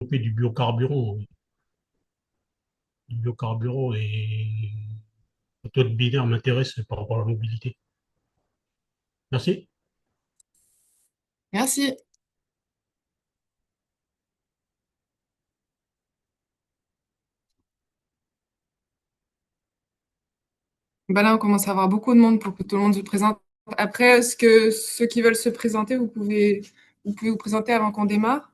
développer du biocarburant et votre binaire m'intéresse par rapport à la mobilité. Merci. Merci. Ben là, on commence à avoir beaucoup de monde pour que tout le monde se présente. Après, est-ce que ceux qui veulent se présenter, vous pouvez vous présenter avant qu'on démarre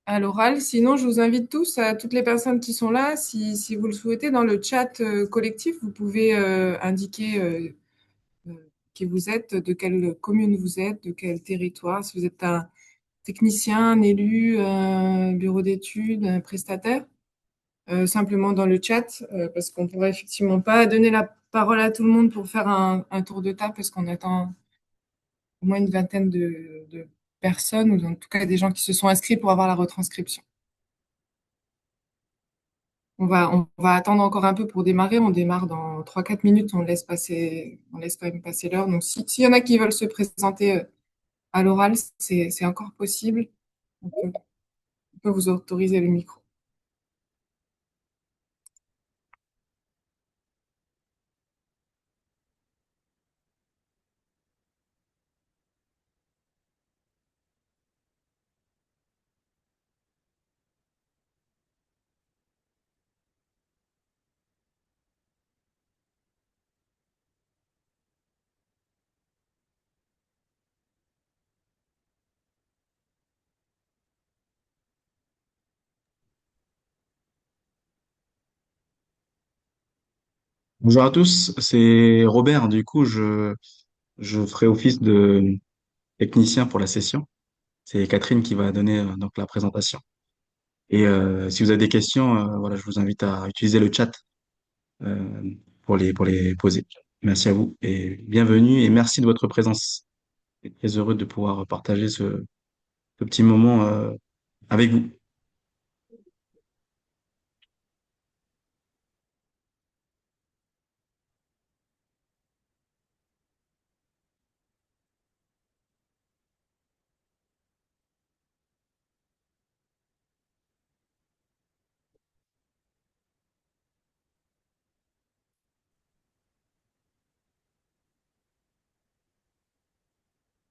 à l'oral. Sinon, je vous invite tous, à toutes les personnes qui sont là, si vous le souhaitez, dans le chat collectif, vous pouvez indiquer euh, qui vous êtes, de quelle commune vous êtes, de quel territoire, si vous êtes un technicien, un élu, un bureau d'études, un prestataire. Simplement dans le chat, parce qu'on pourrait effectivement pas donner la parole à tout le monde pour faire un tour de table, parce qu'on attend au moins une vingtaine de personnes, ou en tout cas des gens qui se sont inscrits pour avoir la retranscription. On va attendre encore un peu pour démarrer. On démarre dans 3-4 minutes. On laisse quand même passer l'heure. Donc, s'il y en a qui veulent se présenter à l'oral, c'est encore possible. On peut vous autoriser le micro. Bonjour à tous, c'est Robert. Du coup, je ferai office de technicien pour la session. C'est Catherine qui va donner donc la présentation. Et si vous avez des questions, voilà, je vous invite à utiliser le chat euh, pour les poser. Merci à vous et bienvenue et merci de votre présence. Je suis très heureux de pouvoir partager ce petit moment avec vous.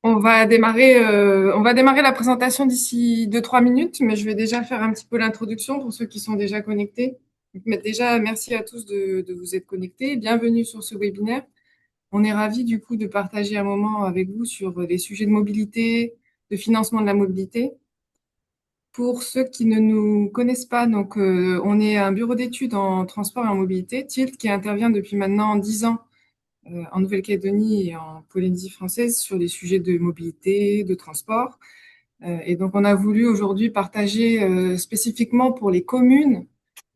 On va démarrer la présentation d'ici 2-3 minutes, mais je vais déjà faire un petit peu l'introduction pour ceux qui sont déjà connectés. Mais déjà, merci à tous de vous être connectés. Bienvenue sur ce webinaire. On est ravis du coup de partager un moment avec vous sur les sujets de mobilité, de financement de la mobilité. Pour ceux qui ne nous connaissent pas, donc on est un bureau d'études en transport et en mobilité, TILT, qui intervient depuis maintenant 10 ans en Nouvelle-Calédonie et en Polynésie française sur les sujets de mobilité, de transport. Et donc, on a voulu aujourd'hui partager spécifiquement pour les communes,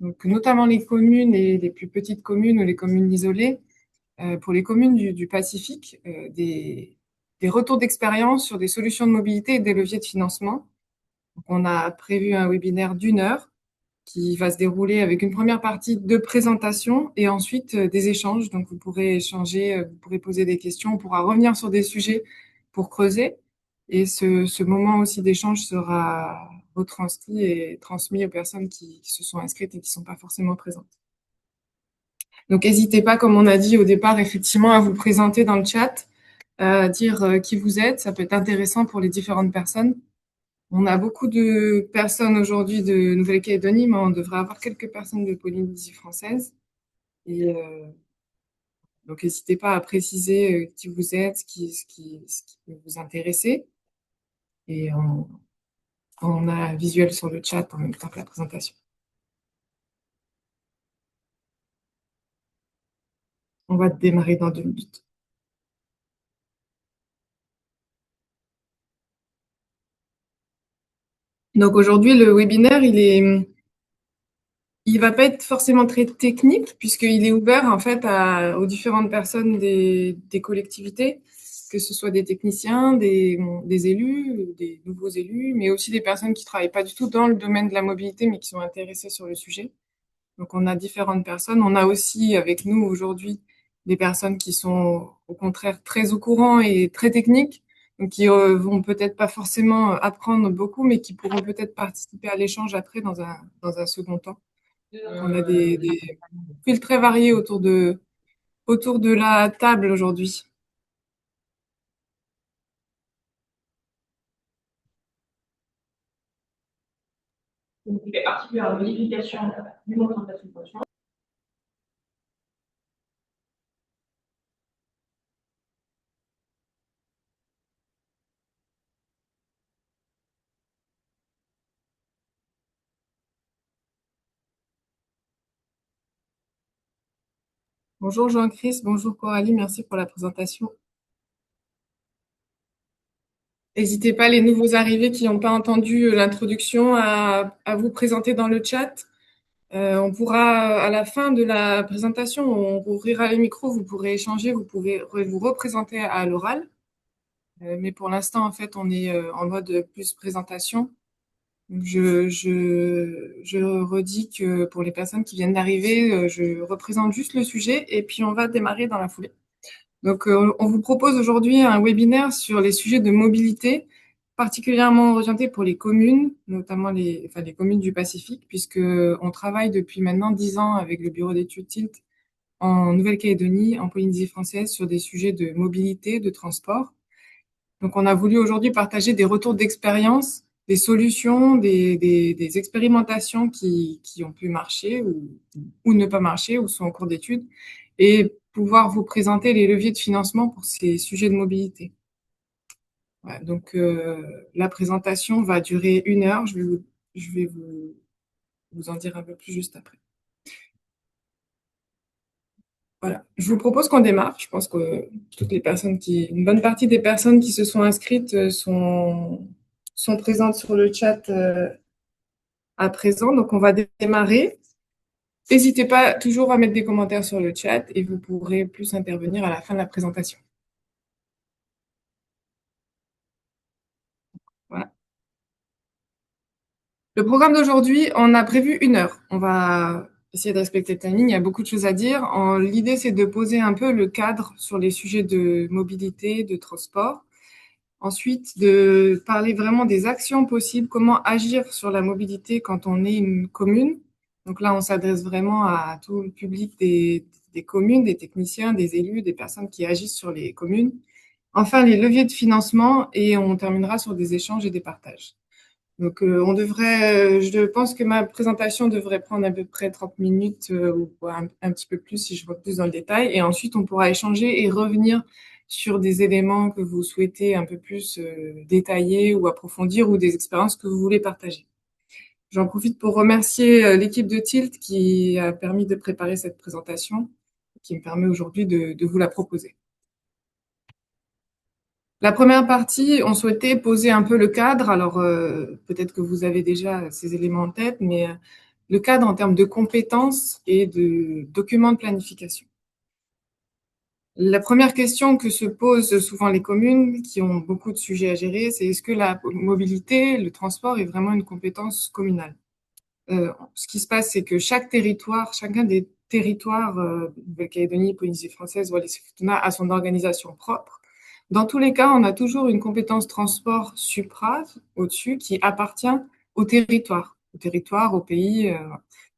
donc notamment les communes et les plus petites communes ou les communes isolées, pour les communes du Pacifique, des retours d'expérience sur des solutions de mobilité et des leviers de financement. Donc, on a prévu un webinaire d'1 heure qui va se dérouler avec une première partie de présentation et ensuite des échanges. Donc, vous pourrez échanger, vous pourrez poser des questions, on pourra revenir sur des sujets pour creuser. Et ce moment aussi d'échange sera retranscrit et transmis aux personnes qui se sont inscrites et qui ne sont pas forcément présentes. Donc, n'hésitez pas, comme on a dit au départ, effectivement, à vous présenter dans le chat, à dire qui vous êtes. Ça peut être intéressant pour les différentes personnes. On a beaucoup de personnes aujourd'hui de Nouvelle-Calédonie, mais on devrait avoir quelques personnes de Polynésie française. Et donc, n'hésitez pas à préciser qui vous êtes, ce qui peut vous intéresser. Et on a un visuel sur le chat en même temps que la présentation. On va démarrer dans 2 minutes. Donc aujourd'hui, le webinaire, il va pas être forcément très technique puisqu'il est ouvert en fait aux différentes personnes des collectivités, que ce soit des techniciens, des élus, des nouveaux élus, mais aussi des personnes qui travaillent pas du tout dans le domaine de la mobilité mais qui sont intéressées sur le sujet. Donc on a différentes personnes. On a aussi avec nous aujourd'hui des personnes qui sont au contraire très au courant et très techniques. donc qui vont peut-être pas forcément apprendre beaucoup, mais qui pourront peut-être participer à l'échange après dans un second temps. On a des profils très variés autour de la table aujourd'hui. Donc, il fait partie de la modification du mode de fonction. Bonjour Jean-Chris, bonjour Coralie, merci pour la présentation. N'hésitez pas, les nouveaux arrivés qui n'ont pas entendu l'introduction, à vous présenter dans le chat. On pourra, à la fin de la présentation, on ouvrira les micros, vous pourrez échanger, vous pouvez vous représenter à l'oral. Mais pour l'instant, en fait, on est en mode plus présentation. Donc, je redis que pour les personnes qui viennent d'arriver, je représente juste le sujet et puis on va démarrer dans la foulée. Donc, on vous propose aujourd'hui un webinaire sur les sujets de mobilité, particulièrement orienté pour les communes, notamment les communes du Pacifique, puisque on travaille depuis maintenant 10 ans avec le bureau d'études TILT en Nouvelle-Calédonie, en Polynésie française, sur des sujets de mobilité, de transport. Donc, on a voulu aujourd'hui partager des retours d'expérience, des solutions, des expérimentations qui ont pu marcher ou ne pas marcher ou sont en cours d'étude, et pouvoir vous présenter les leviers de financement pour ces sujets de mobilité. Ouais, donc, la présentation va durer 1 heure. Je vais vous en dire un peu plus juste après. Voilà. Je vous propose qu'on démarre. Je pense que une bonne partie des personnes qui se sont inscrites sont présentes sur le chat à présent. Donc, on va démarrer. N'hésitez pas toujours à mettre des commentaires sur le chat et vous pourrez plus intervenir à la fin de la présentation. Voilà. Le programme d'aujourd'hui, on a prévu 1 heure. On va essayer de respecter le timing. Il y a beaucoup de choses à dire. L'idée, c'est de poser un peu le cadre sur les sujets de mobilité, de transport. Ensuite, de parler vraiment des actions possibles, comment agir sur la mobilité quand on est une commune. Donc là, on s'adresse vraiment à tout le public des communes, des techniciens, des élus, des personnes qui agissent sur les communes. Enfin, les leviers de financement et on terminera sur des échanges et des partages. Donc, je pense que ma présentation devrait prendre à peu près 30 minutes ou un petit peu plus si je vois plus dans le détail. Et ensuite, on pourra échanger et revenir sur des éléments que vous souhaitez un peu plus détailler ou approfondir ou des expériences que vous voulez partager. J'en profite pour remercier l'équipe de Tilt qui a permis de préparer cette présentation, qui me permet aujourd'hui de vous la proposer. La première partie, on souhaitait poser un peu le cadre. Alors, peut-être que vous avez déjà ces éléments en tête, mais le cadre en termes de compétences et de documents de planification. La première question que se posent souvent les communes qui ont beaucoup de sujets à gérer, c'est est-ce que la mobilité, le transport est vraiment une compétence communale? Ce qui se passe, c'est que chacun des territoires, Nouvelle-Calédonie, Polynésie française, Wallis-et-Futuna, a son organisation propre. Dans tous les cas, on a toujours une compétence transport supra, au-dessus, qui appartient au territoire, au pays.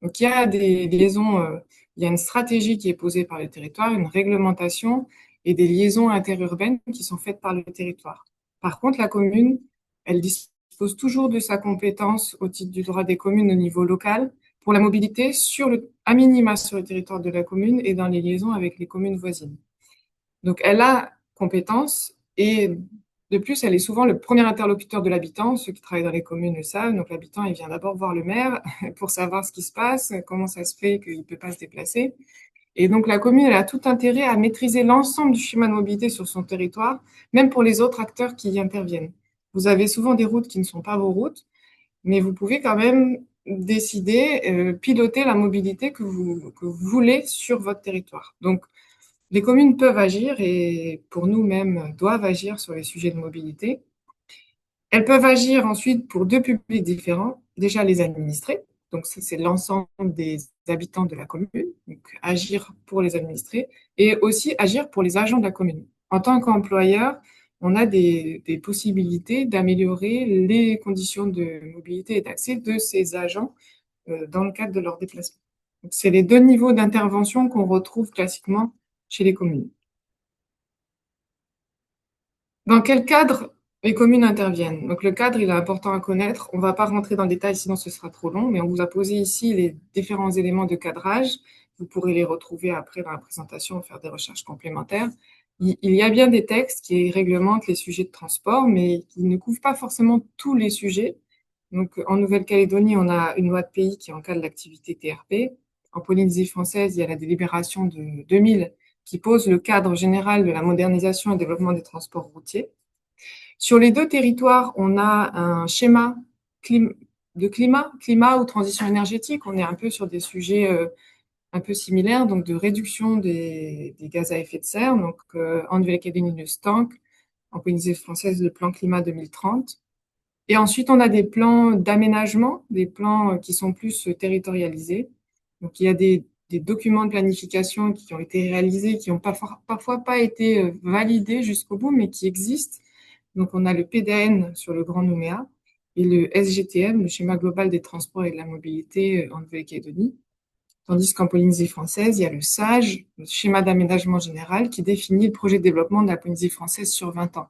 Donc, il y a des liaisons, il y a une stratégie qui est posée par le territoire, une réglementation et des liaisons interurbaines qui sont faites par le territoire. Par contre, la commune, elle dispose toujours de sa compétence au titre du droit des communes au niveau local pour la mobilité à minima sur le territoire de la commune et dans les liaisons avec les communes voisines. Donc, elle a compétence et de plus, elle est souvent le premier interlocuteur de l'habitant. Ceux qui travaillent dans les communes le savent. Donc, l'habitant, il vient d'abord voir le maire pour savoir ce qui se passe, comment ça se fait qu'il ne peut pas se déplacer. Et donc, la commune, elle a tout intérêt à maîtriser l'ensemble du schéma de mobilité sur son territoire, même pour les autres acteurs qui y interviennent. Vous avez souvent des routes qui ne sont pas vos routes, mais vous pouvez quand même décider, piloter la mobilité que vous voulez sur votre territoire. Donc, les communes peuvent agir et pour nous même doivent agir sur les sujets de mobilité. Elles peuvent agir ensuite pour deux publics différents. Déjà les administrés, donc ça c'est l'ensemble des habitants de la commune, donc agir pour les administrés et aussi agir pour les agents de la commune. En tant qu'employeur, on a des possibilités d'améliorer les conditions de mobilité et d'accès de ces agents dans le cadre de leur déplacement. Donc, c'est les deux niveaux d'intervention qu'on retrouve classiquement chez les communes. Dans quel cadre les communes interviennent? Donc, le cadre, il est important à connaître. On ne va pas rentrer dans le détail, sinon ce sera trop long, mais on vous a posé ici les différents éléments de cadrage. Vous pourrez les retrouver après dans la présentation, faire des recherches complémentaires. Il y a bien des textes qui réglementent les sujets de transport, mais qui ne couvrent pas forcément tous les sujets. Donc, en Nouvelle-Calédonie, on a une loi de pays qui encadre l'activité TRP. En Polynésie française, il y a la délibération de 2000 qui pose le cadre général de la modernisation et développement des transports routiers. Sur les deux territoires, on a un schéma de climat ou transition énergétique. On est un peu sur des sujets un peu similaires, donc de réduction des gaz à effet de serre. Donc, en Nouvelle-Calédonie, le STANC, en Polynésie française, le plan climat 2030. Et ensuite, on a des plans d'aménagement, des plans qui sont plus territorialisés. Donc, il y a des documents de planification qui ont été réalisés, qui n'ont parfois pas été validés jusqu'au bout, mais qui existent. Donc, on a le PDN sur le Grand Nouméa et le SGTM, le schéma global des transports et de la mobilité en Nouvelle-Calédonie. Tandis qu'en Polynésie française, il y a le SAGE, le schéma d'aménagement général, qui définit le projet de développement de la Polynésie française sur 20 ans.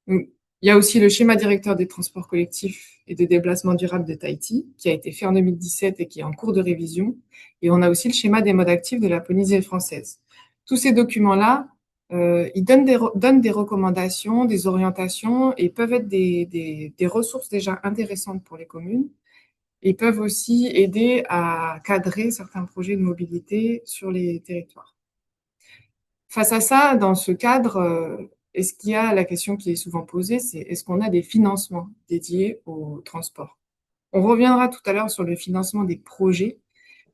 Donc, il y a aussi le schéma directeur des transports collectifs et de déplacement durable de Tahiti, qui a été fait en 2017 et qui est en cours de révision. Et on a aussi le schéma des modes actifs de la Polynésie française. Tous ces documents-là, ils donnent des recommandations, des orientations et peuvent être des ressources déjà intéressantes pour les communes. Et peuvent aussi aider à cadrer certains projets de mobilité sur les territoires. Face à ça, dans ce cadre, est-ce qu'il y a la question qui est souvent posée, c'est est-ce qu'on a des financements dédiés au transport? On reviendra tout à l'heure sur le financement des projets,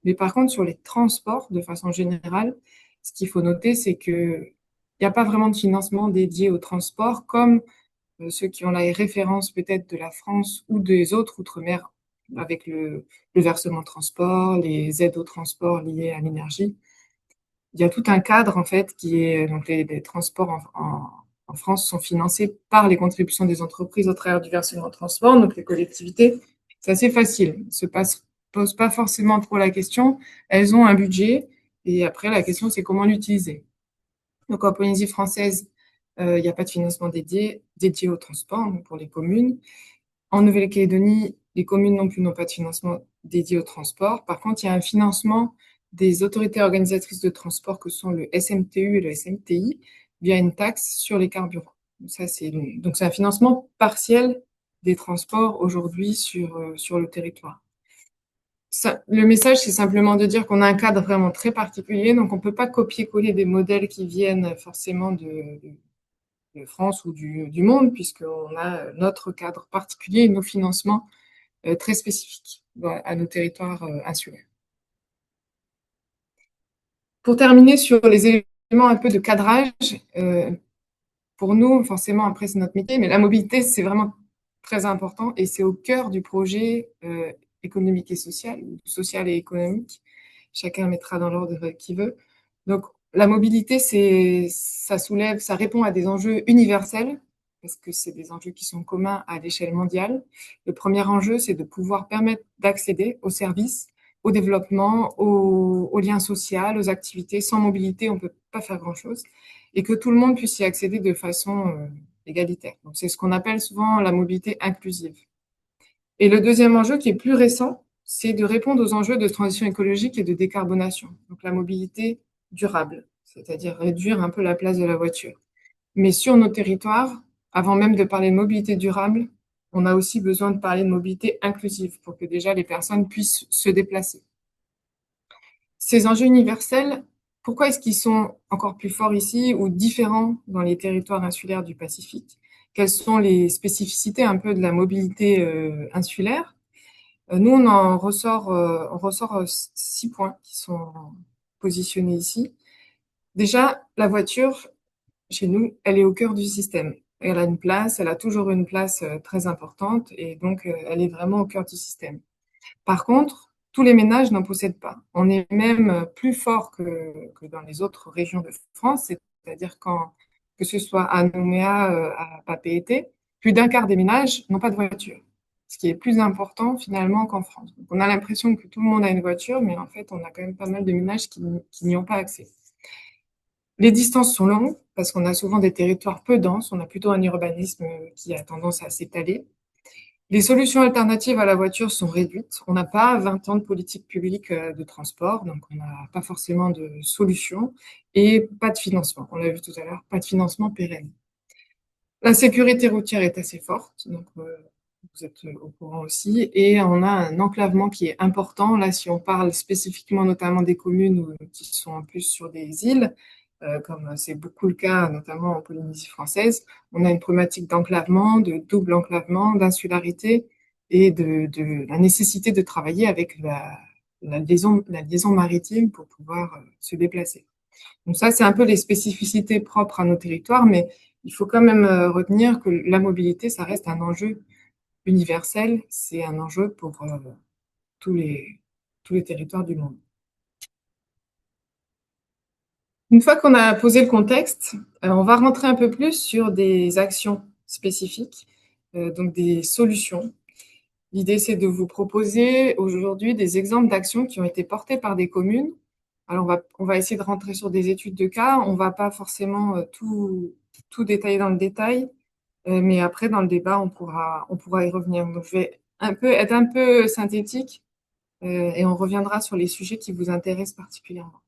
mais par contre, sur les transports, de façon générale, ce qu'il faut noter, c'est qu'il n'y a pas vraiment de financement dédié au transport, comme ceux qui ont la référence peut-être de la France ou des autres outre-mer, avec le versement transport, les aides au transport liées à l'énergie. Il y a tout un cadre, en fait, qui est, donc les transports en France sont financés par les contributions des entreprises au travers du versement transport, donc les collectivités. C'est assez facile. Elles ne se posent pas forcément trop la question. Elles ont un budget et après, la question, c'est comment l'utiliser. Donc, en Polynésie française, il n'y a pas de financement dédié au transport, donc pour les communes. En Nouvelle-Calédonie, les communes non plus n'ont pas de financement dédié au transport. Par contre, il y a un financement des autorités organisatrices de transport que sont le SMTU et le SMTI via une taxe sur les carburants. Donc, c'est un financement partiel des transports aujourd'hui sur le territoire. Le message, c'est simplement de dire qu'on a un cadre vraiment très particulier, donc on ne peut pas copier-coller des modèles qui viennent forcément de France ou du monde, puisqu'on a notre cadre particulier et nos financements très spécifiques à nos territoires insulaires. Pour terminer sur les éléments un peu de cadrage, pour nous, forcément, après, c'est notre métier, mais la mobilité, c'est vraiment très important et c'est au cœur du projet économique et social, ou social et économique. Chacun mettra dans l'ordre qu'il veut. Donc, la mobilité, ça répond à des enjeux universels, parce que c'est des enjeux qui sont communs à l'échelle mondiale. Le premier enjeu, c'est de pouvoir permettre d'accéder aux services, au développement, aux liens sociaux, aux activités. Sans mobilité, on ne peut pas faire grand-chose. Et que tout le monde puisse y accéder de façon égalitaire. Donc, c'est ce qu'on appelle souvent la mobilité inclusive. Et le deuxième enjeu, qui est plus récent, c'est de répondre aux enjeux de transition écologique et de décarbonation. Donc, la mobilité durable, c'est-à-dire réduire un peu la place de la voiture. Mais sur nos territoires, avant même de parler de mobilité durable, on a aussi besoin de parler de mobilité inclusive pour que déjà les personnes puissent se déplacer. Ces enjeux universels, pourquoi est-ce qu'ils sont encore plus forts ici ou différents dans les territoires insulaires du Pacifique? Quelles sont les spécificités un peu de la mobilité insulaire? Nous, on ressort 6 points qui sont positionnés ici. Déjà, la voiture, chez nous, elle est au cœur du système. Elle a une place, elle a toujours une place très importante et donc elle est vraiment au cœur du système. Par contre, tous les ménages n'en possèdent pas. On est même plus fort que dans les autres régions de France, c'est-à-dire qu'en que ce soit à Nouméa, à Papeete, plus d'un quart des ménages n'ont pas de voiture, ce qui est plus important finalement qu'en France. Donc, on a l'impression que tout le monde a une voiture, mais en fait, on a quand même pas mal de ménages qui n'y ont pas accès. Les distances sont longues parce qu'on a souvent des territoires peu denses, on a plutôt un urbanisme qui a tendance à s'étaler. Les solutions alternatives à la voiture sont réduites. On n'a pas 20 ans de politique publique de transport, donc on n'a pas forcément de solution et pas de financement. On l'a vu tout à l'heure, pas de financement pérenne. La sécurité routière est assez forte, donc vous êtes au courant aussi, et on a un enclavement qui est important. Là, si on parle spécifiquement notamment des communes qui sont en plus sur des îles, comme c'est beaucoup le cas notamment en Polynésie française, on a une problématique d'enclavement, de double enclavement, d'insularité et de la nécessité de travailler avec la liaison maritime pour pouvoir se déplacer. Donc ça, c'est un peu les spécificités propres à nos territoires, mais il faut quand même retenir que la mobilité, ça reste un enjeu universel, c'est un enjeu pour tous les, tous les territoires du monde. Une fois qu'on a posé le contexte, on va rentrer un peu plus sur des actions spécifiques, donc des solutions. L'idée, c'est de vous proposer aujourd'hui des exemples d'actions qui ont été portées par des communes. Alors, on va essayer de rentrer sur des études de cas. On ne va pas forcément tout détailler dans le détail, mais après, dans le débat, on pourra y revenir. Donc, je vais être un peu synthétique et on reviendra sur les sujets qui vous intéressent particulièrement.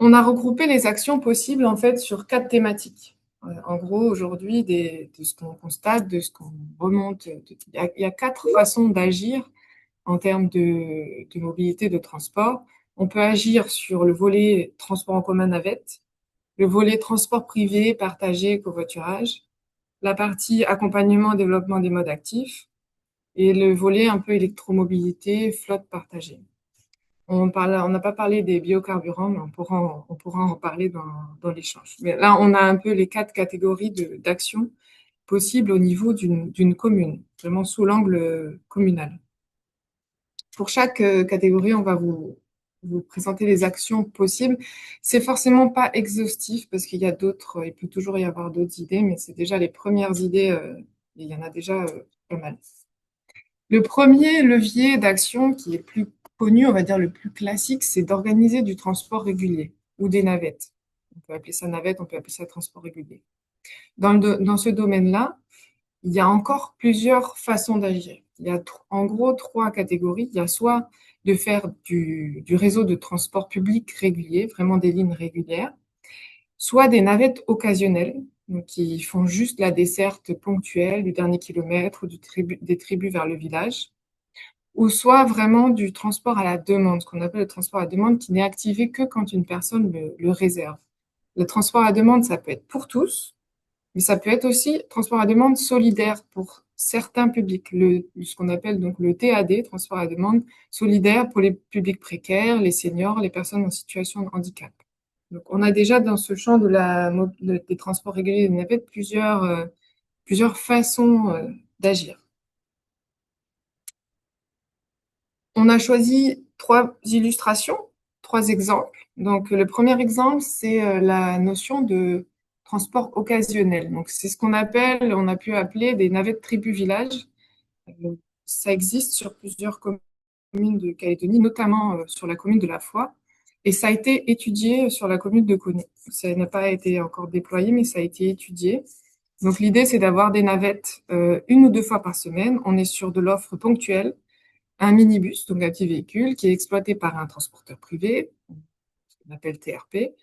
On a regroupé les actions possibles en fait sur 4 thématiques. En gros, aujourd'hui, de ce qu'on constate, de ce qu'on remonte, il y a 4 façons d'agir en termes de mobilité, de transport. On peut agir sur le volet transport en commun navette, le volet transport privé, partagé, covoiturage, la partie accompagnement, développement des modes actifs et le volet un peu électromobilité, flotte partagée. On n'a pas parlé des biocarburants, mais on pourra en reparler dans l'échange. Mais là, on a un peu les 4 catégories d'actions possibles au niveau d'une commune, vraiment sous l'angle communal. Pour chaque catégorie, on va vous présenter les actions possibles. C'est forcément pas exhaustif parce qu'il y a d'autres, il peut toujours y avoir d'autres idées, mais c'est déjà les premières idées, et il y en a déjà pas mal. Le premier levier d'action qui est plus connu, on va dire le plus classique, c'est d'organiser du transport régulier ou des navettes. On peut appeler ça navette, on peut appeler ça transport régulier. Dans ce domaine-là, il y a encore plusieurs façons d'agir. Il y a en gros 3 catégories. Il y a soit de faire du réseau de transport public régulier, vraiment des lignes régulières, soit des navettes occasionnelles, donc qui font juste la desserte ponctuelle du dernier kilomètre ou des tribus vers le village, ou soit vraiment du transport à la demande, ce qu'on appelle le transport à la demande, qui n'est activé que quand une personne le réserve. Le transport à la demande, ça peut être pour tous, mais ça peut être aussi transport à demande solidaire pour certains publics, ce qu'on appelle donc le TAD, transport à demande solidaire pour les publics précaires, les seniors, les personnes en situation de handicap. Donc, on a déjà dans ce champ des transports réguliers et des navettes plusieurs façons d'agir. On a choisi 3 illustrations, 3 exemples. Donc, le premier exemple, c'est la notion de transport occasionnel. Donc, c'est ce on a pu appeler des navettes tribu-village. Ça existe sur plusieurs communes de Calédonie, notamment sur la commune de La Foix. Et ça a été étudié sur la commune de Koné. Ça n'a pas été encore déployé, mais ça a été étudié. Donc, l'idée, c'est d'avoir des navettes 1 ou 2 fois par semaine. On est sur de l'offre ponctuelle, un minibus, donc un petit véhicule, qui est exploité par un transporteur privé, qu'on appelle TRP,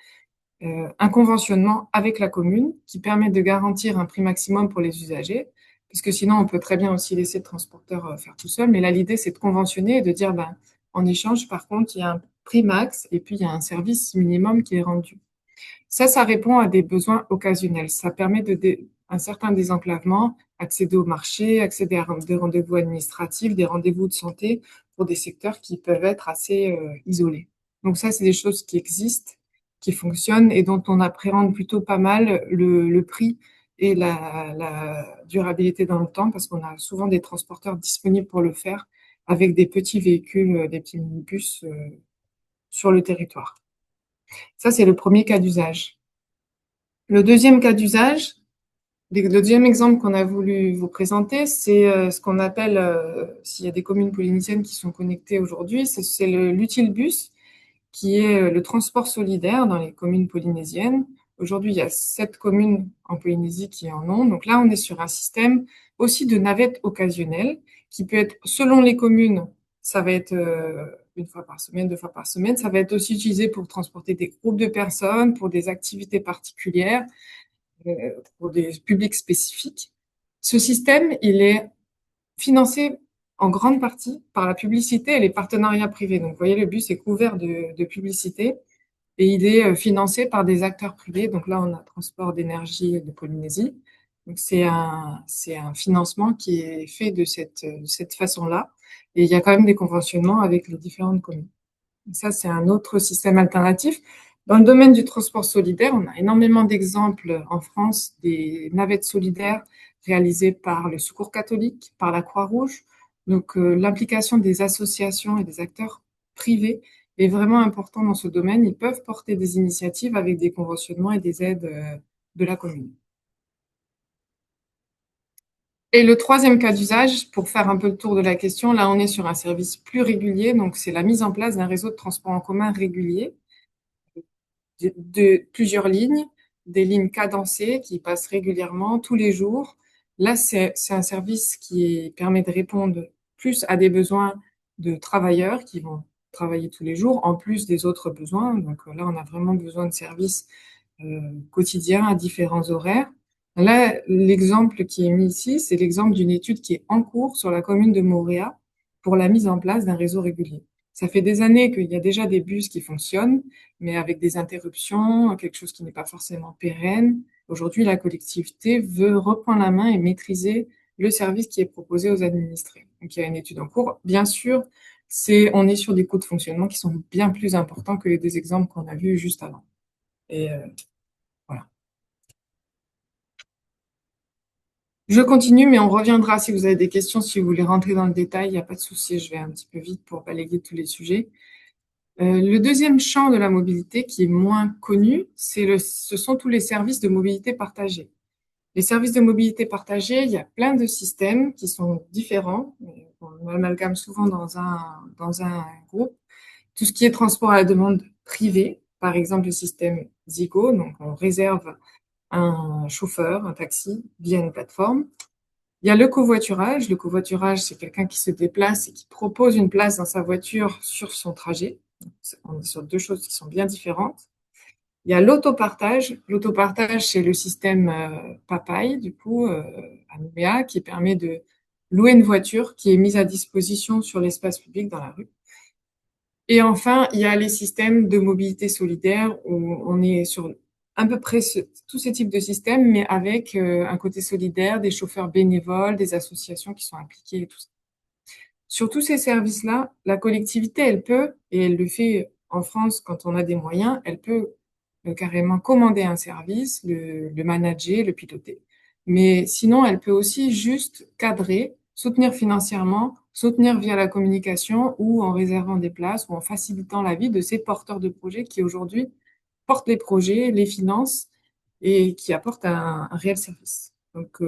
un conventionnement avec la commune qui permet de garantir un prix maximum pour les usagers, puisque sinon on peut très bien aussi laisser le transporteur faire tout seul, mais là l'idée c'est de conventionner et de dire en échange par contre il y a un prix max et puis il y a un service minimum qui est rendu. Ça répond à des besoins occasionnels. Ça permet un certain désenclavement, accéder au marché, accéder à des rendez-vous administratifs, des rendez-vous de santé pour des secteurs qui peuvent être assez isolés. Donc ça, c'est des choses qui existent, qui fonctionnent et dont on appréhende plutôt pas mal le prix et la durabilité dans le temps parce qu'on a souvent des transporteurs disponibles pour le faire avec des petits véhicules, des petits minibus sur le territoire. Ça, c'est le premier cas d'usage. Le deuxième cas d'usage, le deuxième exemple qu'on a voulu vous présenter, c'est ce qu'on appelle, s'il y a des communes polynésiennes qui sont connectées aujourd'hui, c'est l'Utilbus, qui est le transport solidaire dans les communes polynésiennes. Aujourd'hui, il y a 7 communes en Polynésie qui en ont. Donc là, on est sur un système aussi de navette occasionnelle qui peut être, selon les communes, ça va être une fois par semaine, 2 fois par semaine. Ça va être aussi utilisé pour transporter des groupes de personnes, pour des activités particulières, pour des publics spécifiques. Ce système, il est financé en grande partie par la publicité et les partenariats privés. Donc, vous voyez, le bus est couvert de publicité et il est financé par des acteurs privés. Donc là, on a Transport d'énergie de Polynésie. Donc, c'est un financement qui est fait de cette façon-là. Et il y a quand même des conventionnements avec les différentes communes. Ça, c'est un autre système alternatif. Dans le domaine du transport solidaire, on a énormément d'exemples en France des navettes solidaires réalisées par le Secours catholique, par la Croix-Rouge. Donc, l'implication des associations et des acteurs privés est vraiment importante dans ce domaine. Ils peuvent porter des initiatives avec des conventionnements et des aides de la commune. Et le troisième cas d'usage, pour faire un peu le tour de la question, là, on est sur un service plus régulier. Donc, c'est la mise en place d'un réseau de transport en commun régulier de plusieurs lignes, des lignes cadencées qui passent régulièrement tous les jours. Là, c'est un service qui permet de répondre plus à des besoins de travailleurs qui vont travailler tous les jours, en plus des autres besoins. Donc là, on a vraiment besoin de services quotidiens à différents horaires. Là, l'exemple qui est mis ici, c'est l'exemple d'une étude qui est en cours sur la commune de Moorea pour la mise en place d'un réseau régulier. Ça fait des années qu'il y a déjà des bus qui fonctionnent, mais avec des interruptions, quelque chose qui n'est pas forcément pérenne. Aujourd'hui, la collectivité veut reprendre la main et maîtriser le service qui est proposé aux administrés. Donc, il y a une étude en cours. Bien sûr, on est sur des coûts de fonctionnement qui sont bien plus importants que les deux exemples qu'on a vus juste avant. Et voilà. Je continue, mais on reviendra si vous avez des questions, si vous voulez rentrer dans le détail, il n'y a pas de souci, je vais un petit peu vite pour balayer tous les sujets. Le deuxième champ de la mobilité qui est moins connu, ce sont tous les services de mobilité partagée. Les services de mobilité partagée, il y a plein de systèmes qui sont différents. On amalgame souvent dans un groupe. Tout ce qui est transport à la demande privée, par exemple le système Zigo, donc on réserve un chauffeur, un taxi via une plateforme. Il y a le covoiturage. Le covoiturage, c'est quelqu'un qui se déplace et qui propose une place dans sa voiture sur son trajet. On est sur deux choses qui sont bien différentes. Il y a l'autopartage. L'autopartage, c'est le système Papaye, du coup, à Nouméa, qui permet de louer une voiture qui est mise à disposition sur l'espace public dans la rue. Et enfin, il y a les systèmes de mobilité solidaire où on est sur à peu près tous ces types de systèmes, mais avec un côté solidaire, des chauffeurs bénévoles, des associations qui sont impliquées et tout ça. Sur tous ces services-là, la collectivité, elle peut, et elle le fait en France quand on a des moyens, elle peut carrément commander un service, le manager, le piloter. Mais sinon, elle peut aussi juste cadrer, soutenir financièrement, soutenir via la communication ou en réservant des places ou en facilitant la vie de ces porteurs de projets qui aujourd'hui portent les projets, les financent et qui apportent un réel service. Donc,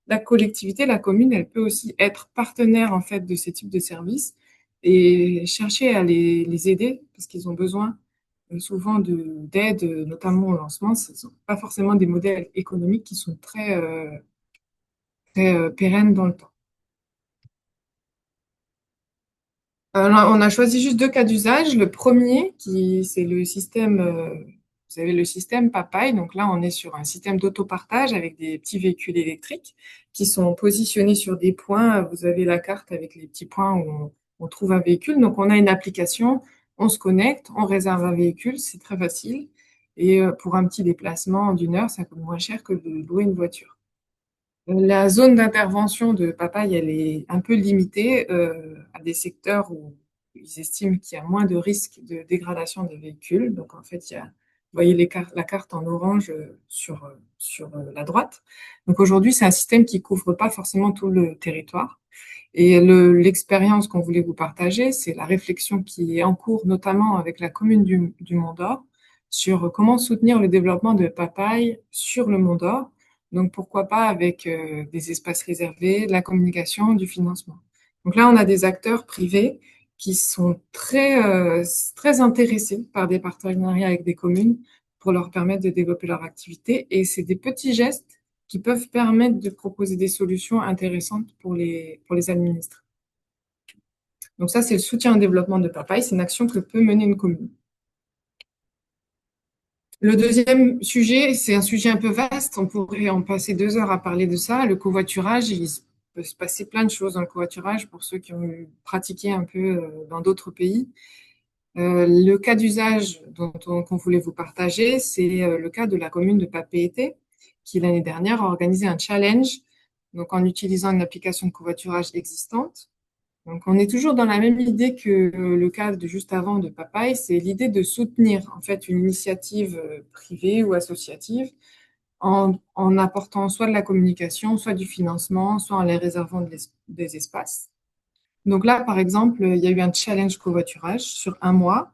la collectivité, la commune, elle peut aussi être partenaire en fait de ces types de services et chercher à les aider parce qu'ils ont besoin souvent d'aide, notamment au lancement. Ce ne sont pas forcément des modèles économiques qui sont très pérennes dans le temps. Alors, on a choisi juste deux cas d'usage. Le premier, c'est le système, vous avez le système Papaye. Donc là, on est sur un système d'autopartage avec des petits véhicules électriques qui sont positionnés sur des points. Vous avez la carte avec les petits points où on trouve un véhicule. Donc, on a une application, on se connecte, on réserve un véhicule, c'est très facile. Et pour un petit déplacement d'une heure, ça coûte moins cher que de louer une voiture. La zone d'intervention de Papaye, elle est un peu limitée à des secteurs où ils estiment qu'il y a moins de risques de dégradation des véhicules. Donc, en fait, vous voyez la carte en orange sur la droite. Donc, aujourd'hui, c'est un système qui couvre pas forcément tout le territoire. Et l'expérience qu'on voulait vous partager, c'est la réflexion qui est en cours, notamment avec la commune du Mont d'Or, sur comment soutenir le développement de papaye sur le Mont d'Or. Donc, pourquoi pas avec des espaces réservés, de la communication, du financement. Donc là, on a des acteurs privés qui sont très intéressés par des partenariats avec des communes pour leur permettre de développer leur activité. Et c'est des petits gestes qui peuvent permettre de proposer des solutions intéressantes pour les administrés. Donc ça, c'est le soutien au développement de papaye. C'est une action que peut mener une commune. Le deuxième sujet, c'est un sujet un peu vaste. On pourrait en passer 2 heures à parler de ça. Le covoiturage, il peut se passer plein de choses dans le covoiturage pour ceux qui ont pratiqué un peu dans d'autres pays. Le cas d'usage qu'on voulait vous partager, c'est le cas de la commune de Papeete, qui l'année dernière a organisé un challenge, donc en utilisant une application de covoiturage existante. Donc, on est toujours dans la même idée que le cas de juste avant de Papaye, c'est l'idée de soutenir en fait une initiative privée ou associative en apportant soit de la communication, soit du financement, soit en les réservant des espaces. Donc là, par exemple, il y a eu un challenge covoiturage sur un mois,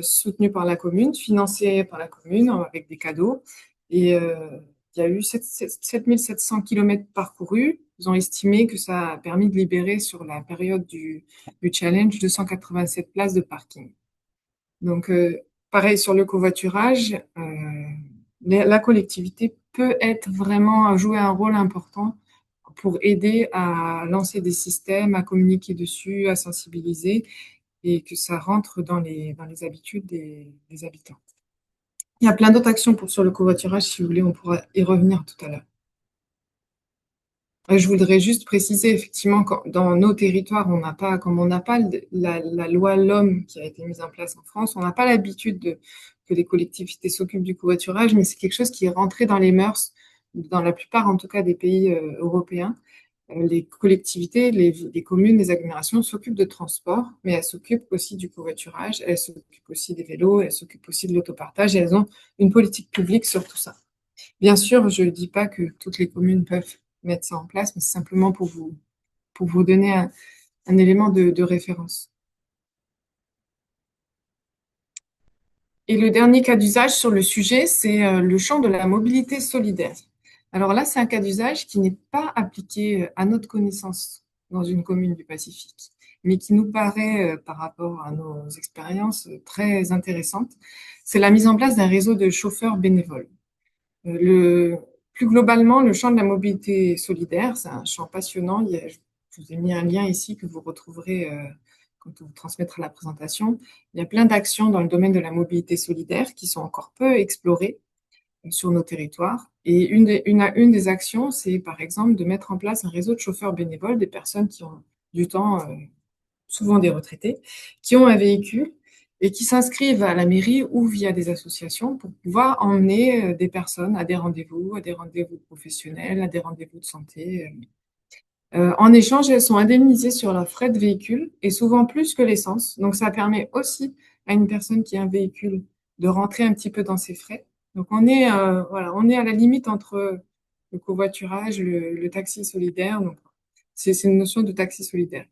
soutenu par la commune, financé par la commune avec des cadeaux. Et il y a eu 7700 km parcourus. Ils ont estimé que ça a permis de libérer sur la période du challenge 287 places de parking. Donc, pareil sur le covoiturage, la collectivité peut être vraiment jouer un rôle important pour aider à lancer des systèmes, à communiquer dessus, à sensibiliser et que ça rentre dans les habitudes des habitants. Il y a plein d'autres actions sur le covoiturage, si vous voulez, on pourra y revenir tout à l'heure. Je voudrais juste préciser, effectivement, que dans nos territoires, comme on n'a pas la loi LOM qui a été mise en place en France, on n'a pas l'habitude que les collectivités s'occupent du covoiturage, mais c'est quelque chose qui est rentré dans les mœurs, dans la plupart, en tout cas, des pays européens. Les collectivités, les communes, les agglomérations s'occupent de transport, mais elles s'occupent aussi du covoiturage, elles s'occupent aussi des vélos, elles s'occupent aussi de l'autopartage et elles ont une politique publique sur tout ça. Bien sûr, je ne dis pas que toutes les communes peuvent mettre ça en place, mais c'est simplement pour vous donner un élément de référence. Et le dernier cas d'usage sur le sujet, c'est le champ de la mobilité solidaire. Alors là, c'est un cas d'usage qui n'est pas appliqué à notre connaissance dans une commune du Pacifique, mais qui nous paraît, par rapport à nos expériences, très intéressante. C'est la mise en place d'un réseau de chauffeurs bénévoles. Plus globalement, le champ de la mobilité solidaire, c'est un champ passionnant. Je vous ai mis un lien ici que vous retrouverez quand on vous transmettra la présentation. Il y a plein d'actions dans le domaine de la mobilité solidaire qui sont encore peu explorées sur nos territoires. Et une des actions, c'est par exemple de mettre en place un réseau de chauffeurs bénévoles, des personnes qui ont du temps, souvent des retraités, qui ont un véhicule et qui s'inscrivent à la mairie ou via des associations pour pouvoir emmener des personnes à des rendez-vous professionnels, à des rendez-vous de santé. En échange, elles sont indemnisées sur leurs frais de véhicule et souvent plus que l'essence. Donc, ça permet aussi à une personne qui a un véhicule de rentrer un petit peu dans ses frais. Donc, on est à la limite entre le covoiturage, le taxi solidaire. Donc, c'est une notion de taxi solidaire.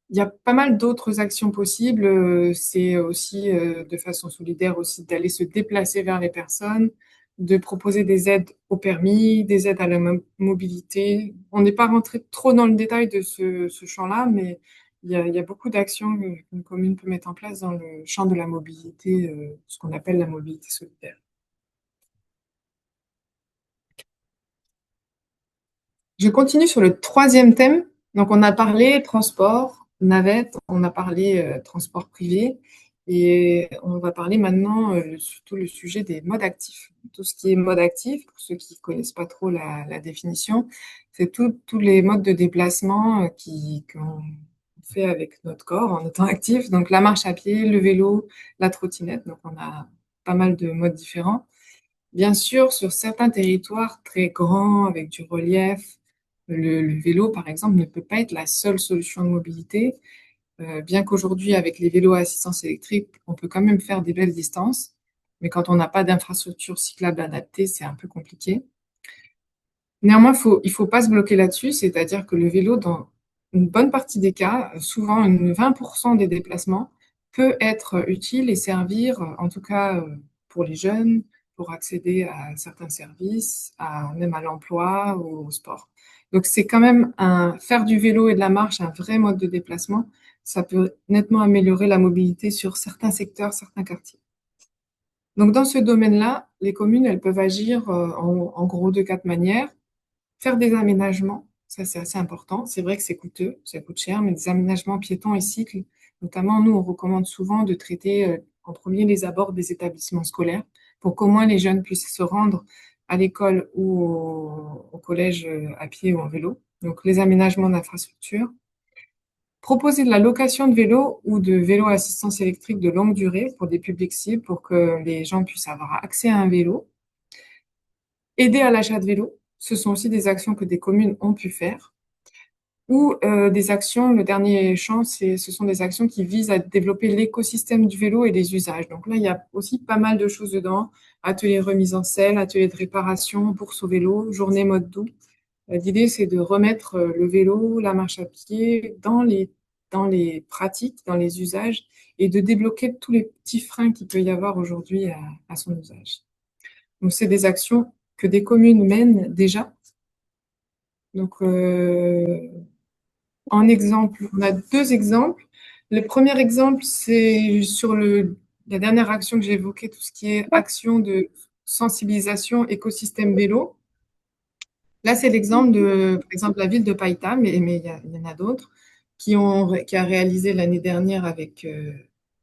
Il y a pas mal d'autres actions possibles. C'est aussi de façon solidaire aussi d'aller se déplacer vers les personnes, de proposer des aides au permis, des aides à la mobilité. On n'est pas rentré trop dans le détail de ce champ-là, mais il y a beaucoup d'actions qu'une commune peut mettre en place dans le champ de la mobilité, ce qu'on appelle la mobilité solidaire. Je continue sur le troisième thème. Donc, on a parlé transport, navette, on a parlé transport privé et on va parler maintenant surtout le sujet des modes actifs. Tout ce qui est mode actif, pour ceux qui ne connaissent pas trop la définition, c'est tous les modes de déplacement qu'on fait avec notre corps en étant actif. Donc, la marche à pied, le vélo, la trottinette. Donc, on a pas mal de modes différents. Bien sûr, sur certains territoires très grands, avec du relief, le vélo, par exemple, ne peut pas être la seule solution de mobilité. Bien qu'aujourd'hui, avec les vélos à assistance électrique, on peut quand même faire des belles distances. Mais quand on n'a pas d'infrastructure cyclable adaptée, c'est un peu compliqué. Néanmoins, il faut pas se bloquer là-dessus, c'est-à-dire que le vélo, dans une bonne partie des cas, souvent 20% des déplacements, peut être utile et servir, en tout cas pour les jeunes, pour accéder à certains services, même à l'emploi ou au sport. Donc, c'est quand même faire du vélo et de la marche un vrai mode de déplacement. Ça peut nettement améliorer la mobilité sur certains secteurs, certains quartiers. Donc, dans ce domaine-là, les communes, elles peuvent agir en gros de 4 manières. Faire des aménagements, ça c'est assez important. C'est vrai que c'est coûteux, ça coûte cher, mais des aménagements piétons et cycles, notamment nous, on recommande souvent de traiter en premier les abords des établissements scolaires pour qu'au moins les jeunes puissent se rendre à l'école ou au collège à pied ou en vélo. Donc les aménagements d'infrastructures. Proposer de la location de vélos ou de vélos à assistance électrique de longue durée pour des publics cibles pour que les gens puissent avoir accès à un vélo. Aider à l'achat de vélos, ce sont aussi des actions que des communes ont pu faire. Ou des actions, le dernier champ, ce sont des actions qui visent à développer l'écosystème du vélo et les usages. Donc là, il y a aussi pas mal de choses dedans. Ateliers de remise en selle, ateliers de réparation, bourse au vélo, journée mode doux. L'idée, c'est de remettre le vélo, la marche à pied dans les pratiques, dans les usages et de débloquer tous les petits freins qu'il peut y avoir aujourd'hui à son usage. Donc, c'est des actions que des communes mènent déjà. Donc, en exemple, on a 2 exemples. Le premier exemple, c'est sur la dernière action que j'ai évoquée, tout ce qui est action de sensibilisation écosystème vélo. Là, c'est l'exemple par exemple, la ville de Païta, mais il y en a d'autres, qui a réalisé l'année dernière avec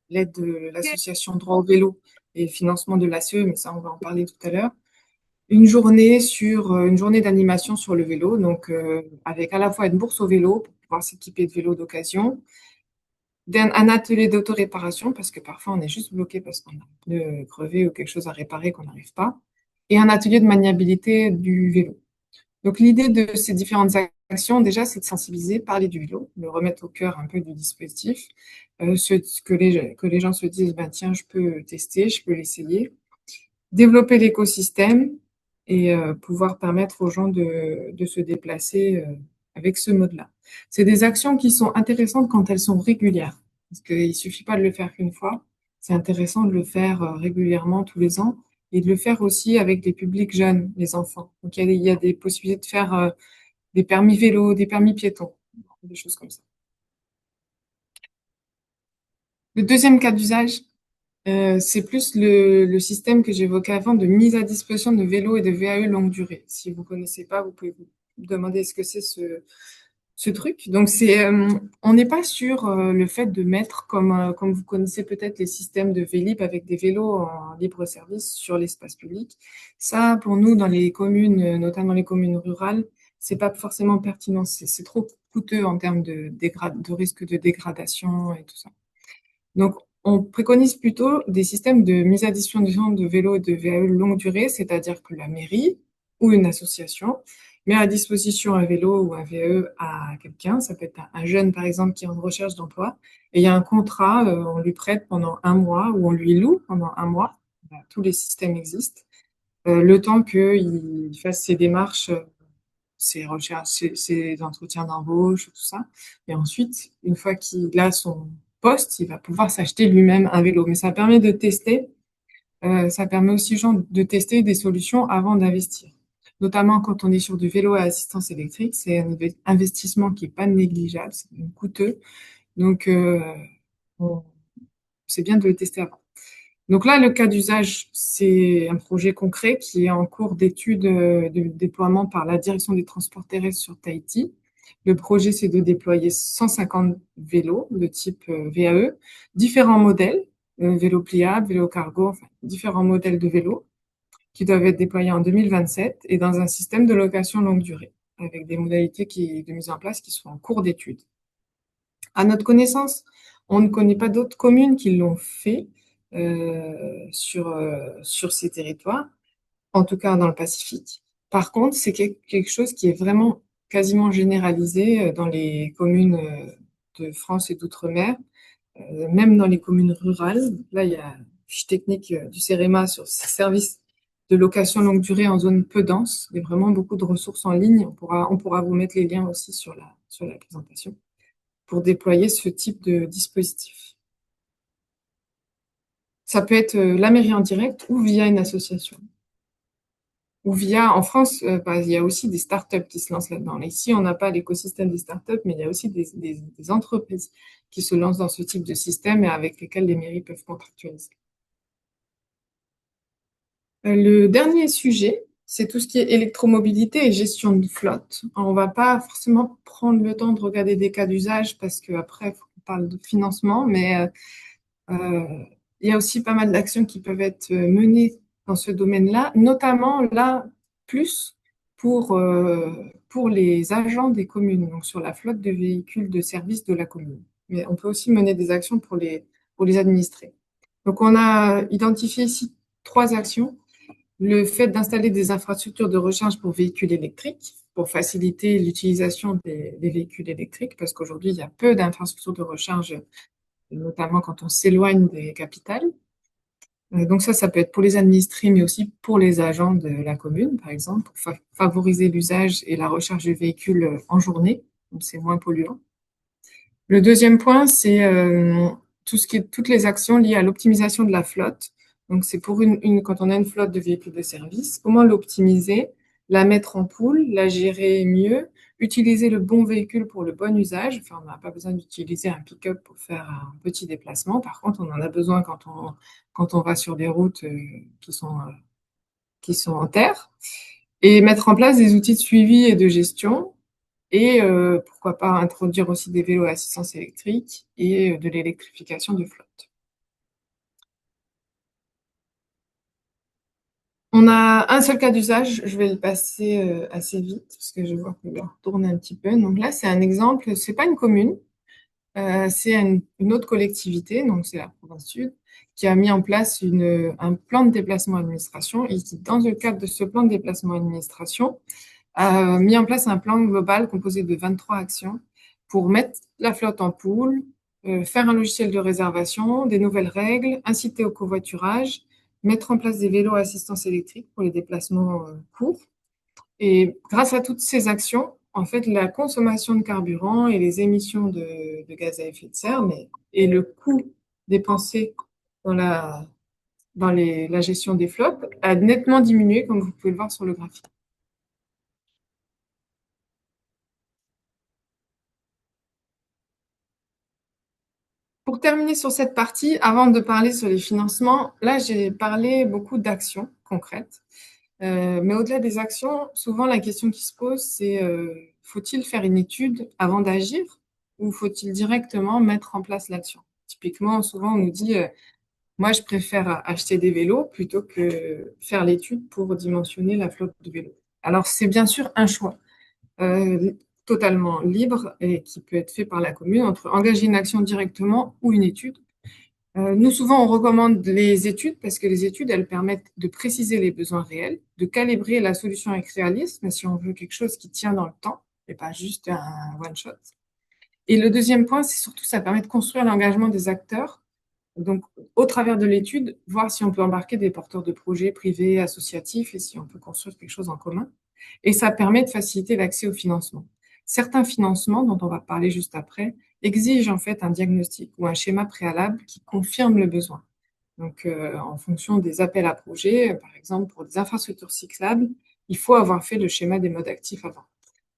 l'aide de l'association Droit au vélo et financement de l'ACE, mais ça, on va en parler tout à l'heure. Une journée d'animation sur le vélo, donc avec à la fois une bourse au vélo pour pouvoir s'équiper de vélos d'occasion, un atelier d'autoréparation parce que parfois on est juste bloqué parce qu'on a un pneu crevé ou quelque chose à réparer qu'on n'arrive pas, et un atelier de maniabilité du vélo. Donc l'idée de ces différentes actions déjà, c'est de sensibiliser, parler du vélo, le remettre au cœur un peu du dispositif, que les gens se disent, ben tiens, je peux tester, je peux l'essayer, développer l'écosystème et pouvoir permettre aux gens de se déplacer avec ce mode-là. C'est des actions qui sont intéressantes quand elles sont régulières, parce qu'il ne suffit pas de le faire qu'une fois. C'est intéressant de le faire régulièrement tous les ans et de le faire aussi avec des publics jeunes, les enfants. Donc il y a des possibilités de faire des permis vélo, des permis piétons, des choses comme ça. Le deuxième cas d'usage, c'est plus le système que j'évoquais avant de mise à disposition de vélos et de VAE longue durée. Si vous connaissez pas, vous pouvez vous demander ce que c'est ce truc. Donc on n'est pas sur le fait de mettre comme vous connaissez peut-être les systèmes de Vélib avec des vélos en libre service sur l'espace public. Ça, pour nous, dans les communes, notamment les communes rurales, c'est pas forcément pertinent. C'est trop coûteux en termes de risque de dégradation et tout ça. Donc, on préconise plutôt des systèmes de mise à disposition de vélos et de VAE longue durée, c'est-à-dire que la mairie ou une association met à disposition un vélo ou un VAE à quelqu'un. Ça peut être un jeune, par exemple, qui est en recherche d'emploi. Et il y a un contrat, on lui prête pendant 1 mois ou on lui loue pendant 1 mois. Tous les systèmes existent. Le temps qu'il fasse ses démarches, ses recherches, ses entretiens d'embauche, tout ça. Et ensuite, une fois qu'il a son poste, il va pouvoir s'acheter lui-même un vélo. Mais ça permet de tester, ça permet aussi aux gens de tester des solutions avant d'investir. Notamment quand on est sur du vélo à assistance électrique, c'est un investissement qui est pas négligeable, c'est coûteux. Donc, c'est bien de le tester avant. Donc là, le cas d'usage, c'est un projet concret qui est en cours d'étude de déploiement par la Direction des transports terrestres sur Tahiti. Le projet, c'est de déployer 150 vélos de type VAE, différents modèles, vélo pliable, vélo cargo, enfin, différents modèles de vélos qui doivent être déployés en 2027 et dans un système de location longue durée, avec des modalités de mise en place qui sont en cours d'étude. À notre connaissance, on ne connaît pas d'autres communes qui l'ont fait sur ces territoires, en tout cas dans le Pacifique. Par contre, c'est quelque chose qui est vraiment quasiment généralisé dans les communes de France et d'outre-mer, même dans les communes rurales. Là, il y a une fiche technique du CEREMA sur ces services de location longue durée en zone peu dense. Il y a vraiment beaucoup de ressources en ligne. On pourra vous mettre les liens aussi sur la présentation pour déployer ce type de dispositif. Ça peut être la mairie en direct ou via une association. Ou via, en France, il y a aussi des startups qui se lancent là-dedans. Ici, on n'a pas l'écosystème des startups, mais il y a aussi des entreprises qui se lancent dans ce type de système et avec lesquelles les mairies peuvent contractualiser. Le dernier sujet, c'est tout ce qui est électromobilité et gestion de flotte. Alors, on va pas forcément prendre le temps de regarder des cas d'usage parce qu'après, il faut qu'on parle de financement, mais il y a aussi pas mal d'actions qui peuvent être menées dans ce domaine-là, notamment là, plus pour les agents des communes, donc sur la flotte de véhicules de service de la commune. Mais on peut aussi mener des actions pour les administrés. Donc, on a identifié ici 3 actions. Le fait d'installer des infrastructures de recharge pour véhicules électriques, pour faciliter l'utilisation des véhicules électriques, parce qu'aujourd'hui, il y a peu d'infrastructures de recharge, notamment quand on s'éloigne des capitales. Donc ça peut être pour les administrés, mais aussi pour les agents de la commune, par exemple, pour favoriser l'usage et la recharge des véhicules en journée, donc c'est moins polluant. Le deuxième point, c'est toutes les actions liées à l'optimisation de la flotte. Donc, c'est pour quand on a une flotte de véhicules de service, comment l'optimiser, la mettre en pool, la gérer mieux, utiliser le bon véhicule pour le bon usage. Enfin, on n'a pas besoin d'utiliser un pick-up pour faire un petit déplacement. Par contre, on en a besoin quand on va sur des routes qui sont en terre. Et mettre en place des outils de suivi et de gestion et pourquoi pas introduire aussi des vélos à assistance électrique et de l'électrification de flotte. On a un seul cas d'usage, je vais le passer assez vite parce que je vois que l'heure tourne un petit peu. Donc là, c'est un exemple, c'est pas une commune, c'est une autre collectivité, donc c'est la province sud, qui a mis en place un plan de déplacement administration et qui, dans le cadre de ce plan de déplacement administration, a mis en place un plan global composé de 23 actions pour mettre la flotte en pool, faire un logiciel de réservation, des nouvelles règles, inciter au covoiturage, mettre en place des vélos à assistance électrique pour les déplacements courts. Et grâce à toutes ces actions, en fait, la consommation de carburant et les émissions de gaz à effet de serre et le coût dépensé dans la gestion des flottes a nettement diminué, comme vous pouvez le voir sur le graphique. Pour terminer sur cette partie, avant de parler sur les financements, là, j'ai parlé beaucoup d'actions concrètes. Mais au-delà des actions, souvent, la question qui se pose, c'est faut-il faire une étude avant d'agir ou faut-il directement mettre en place l'action? Typiquement, souvent, on nous dit, moi, je préfère acheter des vélos plutôt que faire l'étude pour dimensionner la flotte de vélos. Alors, c'est bien sûr un choix totalement libre et qui peut être fait par la commune entre engager une action directement ou une étude. Nous, souvent, on recommande les études parce que les études, elles permettent de préciser les besoins réels, de calibrer la solution avec réalisme si on veut quelque chose qui tient dans le temps et pas juste un one-shot. Et le deuxième point, c'est surtout ça permet de construire l'engagement des acteurs. Donc, au travers de l'étude, voir si on peut embarquer des porteurs de projets privés, associatifs et si on peut construire quelque chose en commun. Et ça permet de faciliter l'accès au financement. Certains financements, dont on va parler juste après, exigent en fait un diagnostic ou un schéma préalable qui confirme le besoin. Donc, en fonction des appels à projets, par exemple pour des infrastructures cyclables, il faut avoir fait le schéma des modes actifs avant.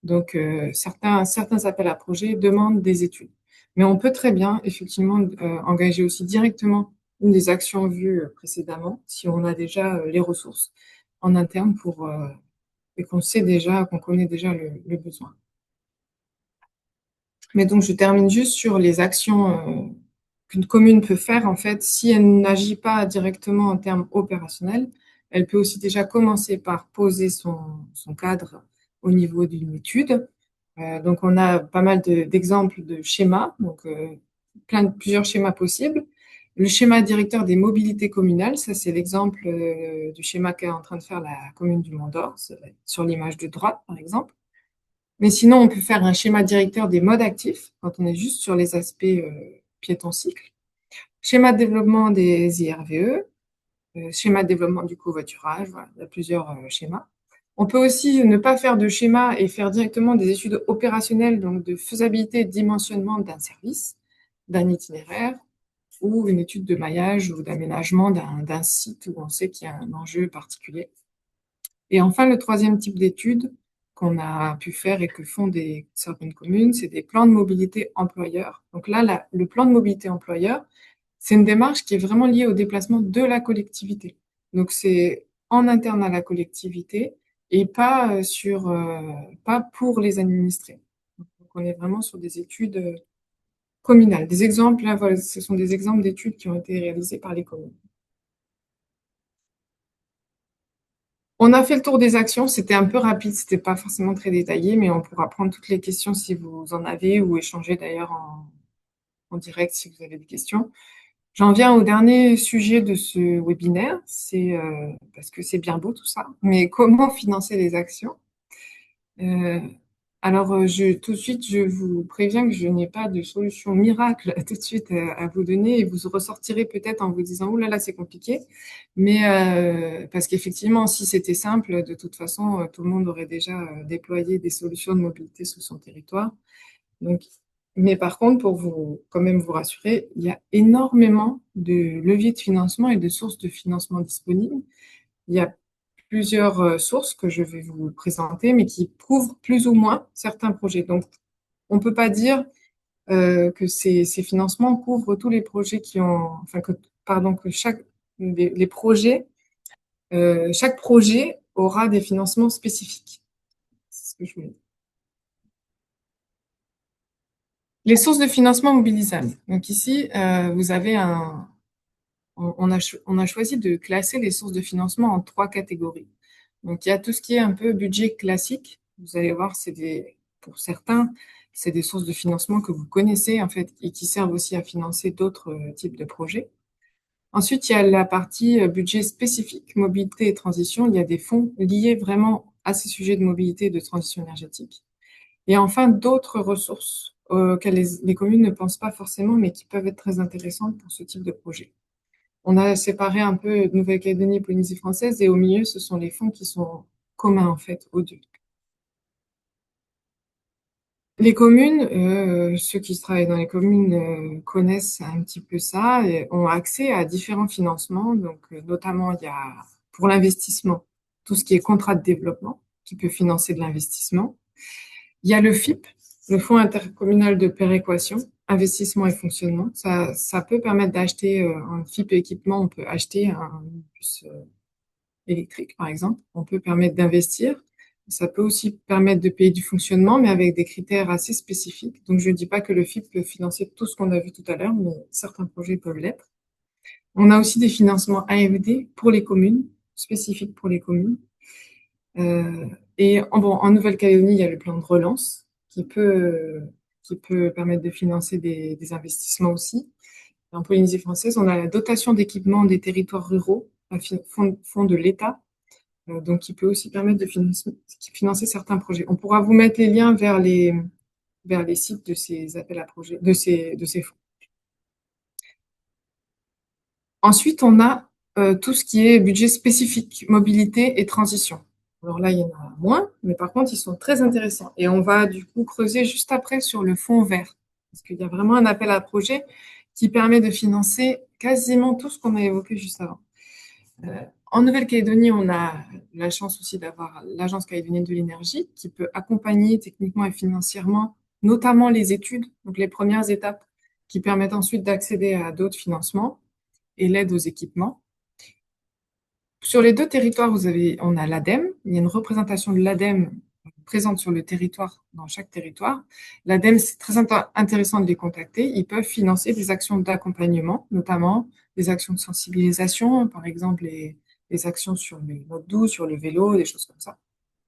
Donc, certains appels à projets demandent des études. Mais on peut très bien, effectivement, engager aussi directement une des actions vues précédemment, si on a déjà les ressources en interne et qu'on connaît déjà le besoin. Mais donc, je termine juste sur les actions qu'une commune peut faire, en fait, si elle n'agit pas directement en termes opérationnels, elle peut aussi déjà commencer par poser son cadre au niveau d'une étude. Donc, on a pas mal d'exemples de schémas, donc plusieurs schémas possibles. Le schéma directeur des mobilités communales, ça c'est l'exemple du schéma qu'est en train de faire la commune du Mont-d'Or, sur l'image de droite par exemple. Mais sinon, on peut faire un schéma directeur des modes actifs, quand on est juste sur les aspects piéton-cycle. Schéma de développement des IRVE, schéma de développement du covoiturage, voilà, il y a plusieurs schémas. On peut aussi ne pas faire de schéma et faire directement des études opérationnelles, donc de faisabilité et de dimensionnement d'un service, d'un itinéraire, ou une étude de maillage ou d'aménagement d'un site où on sait qu'il y a un enjeu particulier. Et enfin, le troisième type d'études qu'on a pu faire et que font certaines communes, c'est des plans de mobilité employeur. Donc là, le plan de mobilité employeur, c'est une démarche qui est vraiment liée au déplacement de la collectivité. Donc c'est en interne à la collectivité et pas pour les administrés. Donc on est vraiment sur des études communales. Des exemples, là, voilà, ce sont des exemples d'études qui ont été réalisées par les communes. On a fait le tour des actions, c'était un peu rapide, c'était pas forcément très détaillé, mais on pourra prendre toutes les questions si vous en avez ou échanger d'ailleurs en direct si vous avez des questions. J'en viens au dernier sujet de ce webinaire, c'est parce que c'est bien beau tout ça, mais comment financer les actions? Euh, alors, tout de suite, je vous préviens que je n'ai pas de solution miracle tout de suite à vous donner et vous ressortirez peut-être en vous disant, oh là là, c'est compliqué. Mais parce qu'effectivement, si c'était simple, de toute façon, tout le monde aurait déjà déployé des solutions de mobilité sur son territoire. Donc, mais par contre, pour vous quand même vous rassurer, il y a énormément de leviers de financement et de sources de financement disponibles. Il y a plusieurs sources que je vais vous présenter, mais qui couvrent plus ou moins certains projets. Donc, on ne peut pas dire que ces financements couvrent tous les projets que les projets, chaque projet aura des financements spécifiques. C'est ce que je voulais dire. Les sources de financement mobilisables. Donc ici, vous avez on a choisi de classer les sources de financement en trois catégories. Donc, il y a tout ce qui est un peu budget classique. Vous allez voir, pour certains, c'est des sources de financement que vous connaissez, en fait, et qui servent aussi à financer d'autres types de projets. Ensuite, il y a la partie budget spécifique, mobilité et transition. Il y a des fonds liés vraiment à ces sujets de mobilité et de transition énergétique. Et enfin, d'autres ressources auxquelles les communes ne pensent pas forcément, mais qui peuvent être très intéressantes pour ce type de projet. On a séparé un peu Nouvelle-Calédonie et Polynésie française, et au milieu, ce sont les fonds qui sont communs, en fait, aux deux. Les communes, ceux qui travaillent dans les communes connaissent un petit peu ça et ont accès à différents financements. Donc, notamment, il y a pour l'investissement tout ce qui est contrat de développement qui peut financer de l'investissement. Il y a le FIP, le Fonds intercommunal de péréquation, investissement et fonctionnement. Ça peut permettre d'acheter un FIP équipement. On peut acheter un bus électrique, par exemple. On peut permettre d'investir. Ça peut aussi permettre de payer du fonctionnement, mais avec des critères assez spécifiques. Donc, je ne dis pas que le FIP peut financer tout ce qu'on a vu tout à l'heure, mais certains projets peuvent l'être. On a aussi des financements AFD pour les communes, spécifiques pour les communes. Et en Nouvelle-Calédonie, il y a le plan de relance qui peut permettre de financer des investissements aussi. En Polynésie française, on a la dotation d'équipement des territoires ruraux, un fonds de l'État, donc qui peut aussi permettre de financer certains projets. On pourra vous mettre les liens vers les sites de ces appels à projets, de ces fonds. Ensuite, on a tout ce qui est budget spécifique, mobilité et transition. Alors là, il y en a moins, mais par contre, ils sont très intéressants. Et on va du coup creuser juste après sur le fonds vert, parce qu'il y a vraiment un appel à projet qui permet de financer quasiment tout ce qu'on a évoqué juste avant. En Nouvelle-Calédonie, on a la chance aussi d'avoir l'Agence calédonienne de l'énergie qui peut accompagner techniquement et financièrement, notamment les études, donc les premières étapes qui permettent ensuite d'accéder à d'autres financements et l'aide aux équipements. Sur les deux territoires, on a l'ADEME. Il y a une représentation de l'ADEME présente sur le territoire, dans chaque territoire. L'ADEME, c'est très intéressant de les contacter. Ils peuvent financer des actions d'accompagnement, notamment des actions de sensibilisation, par exemple les actions sur les modes doux, sur le vélo, des choses comme ça.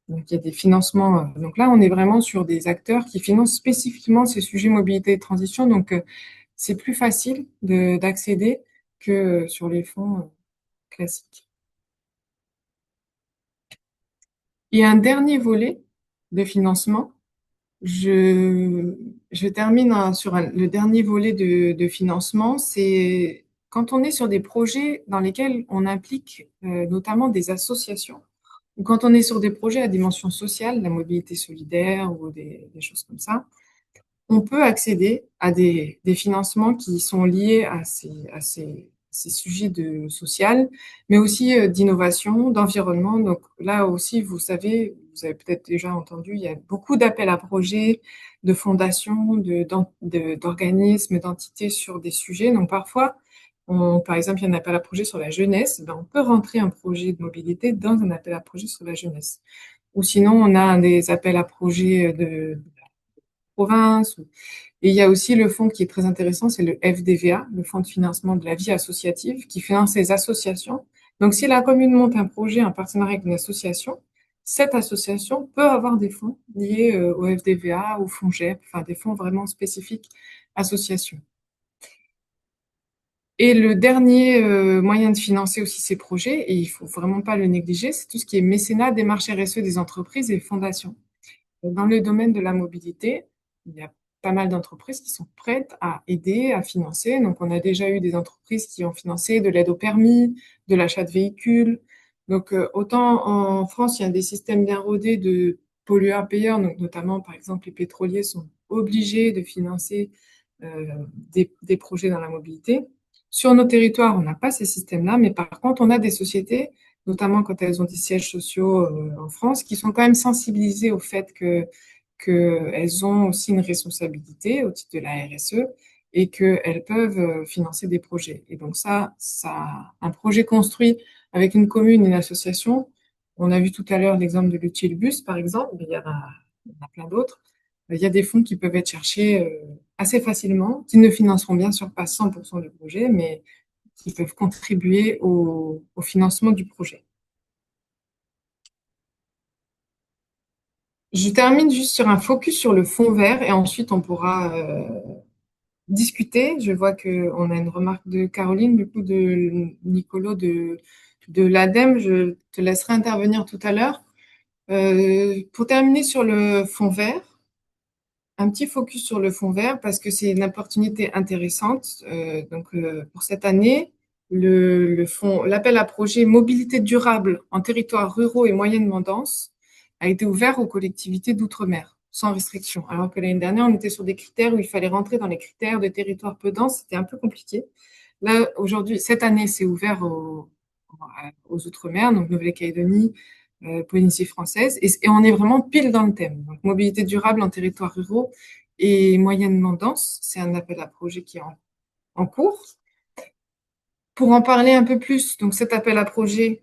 Donc, il y a des financements. Donc là, on est vraiment sur des acteurs qui financent spécifiquement ces sujets mobilité et transition. Donc, c'est plus facile d'accéder que sur les fonds classiques. Et un dernier volet de financement, je termine sur le dernier volet de financement, c'est quand on est sur des projets dans lesquels on implique notamment des associations, ou quand on est sur des projets à dimension sociale, la mobilité solidaire ou des choses comme ça, on peut accéder à des financements qui sont liés à ces sujets de social, mais aussi d'innovation, d'environnement. Donc là aussi, vous savez, vous avez peut-être déjà entendu, il y a beaucoup d'appels à projets, de fondations, d'organismes, d'entités sur des sujets. Donc parfois, par exemple, il y a un appel à projet sur la jeunesse, ben, on peut rentrer un projet de mobilité dans un appel à projet sur la jeunesse. Ou sinon, on a des appels à projets de province. Et il y a aussi le fonds qui est très intéressant, c'est le FDVA, le Fonds de financement de la vie associative, qui finance les associations. Donc, si la commune monte un projet en partenariat avec une association, cette association peut avoir des fonds liés au FDVA, au fonds GEP, enfin des fonds vraiment spécifiques associations. Et le dernier moyen de financer aussi ces projets, et il faut vraiment pas le négliger, c'est tout ce qui est mécénat, démarche RSE des entreprises et fondations. Dans le domaine de la mobilité, il y a pas mal d'entreprises qui sont prêtes à aider, à financer. Donc, on a déjà eu des entreprises qui ont financé de l'aide au permis, de l'achat de véhicules. Donc, autant en France, il y a des systèmes bien rodés de pollueurs-payeurs, donc notamment, par exemple, les pétroliers sont obligés de financer des projets dans la mobilité. Sur nos territoires, on n'a pas ces systèmes-là, mais par contre, on a des sociétés, notamment quand elles ont des sièges sociaux en France, qui sont quand même sensibilisées au fait qu'elles ont aussi une responsabilité au titre de la RSE et qu'elles peuvent financer des projets. Et donc un projet construit avec une commune, une association, on a vu tout à l'heure l'exemple de l'Utilbus, par exemple, mais il y en a plein d'autres. Il y a des fonds qui peuvent être cherchés assez facilement, qui ne financeront bien sûr pas 100% du projet, mais qui peuvent contribuer au financement du projet. Je termine juste sur un focus sur le fond vert et ensuite on pourra discuter. Je vois qu'on a une remarque de Caroline, du coup de Nicolo de l'ADEME. Je te laisserai intervenir tout à l'heure. Pour terminer sur le fond vert, un petit focus sur le fond vert parce que c'est une opportunité intéressante. Pour cette année, l'appel à projet mobilité durable en territoires ruraux et moyennement denses a été ouvert aux collectivités d'outre-mer sans restriction. Alors que l'année dernière, on était sur des critères où il fallait rentrer dans les critères de territoires peu denses. C'était un peu compliqué. Là, aujourd'hui, cette année, c'est ouvert aux outre-mer, donc Nouvelle-Calédonie, Polynésie française, et on est vraiment pile dans le thème. Donc, mobilité durable en territoires ruraux et moyennement dense, c'est un appel à projet qui est en cours. Pour en parler un peu plus, donc cet appel à projet,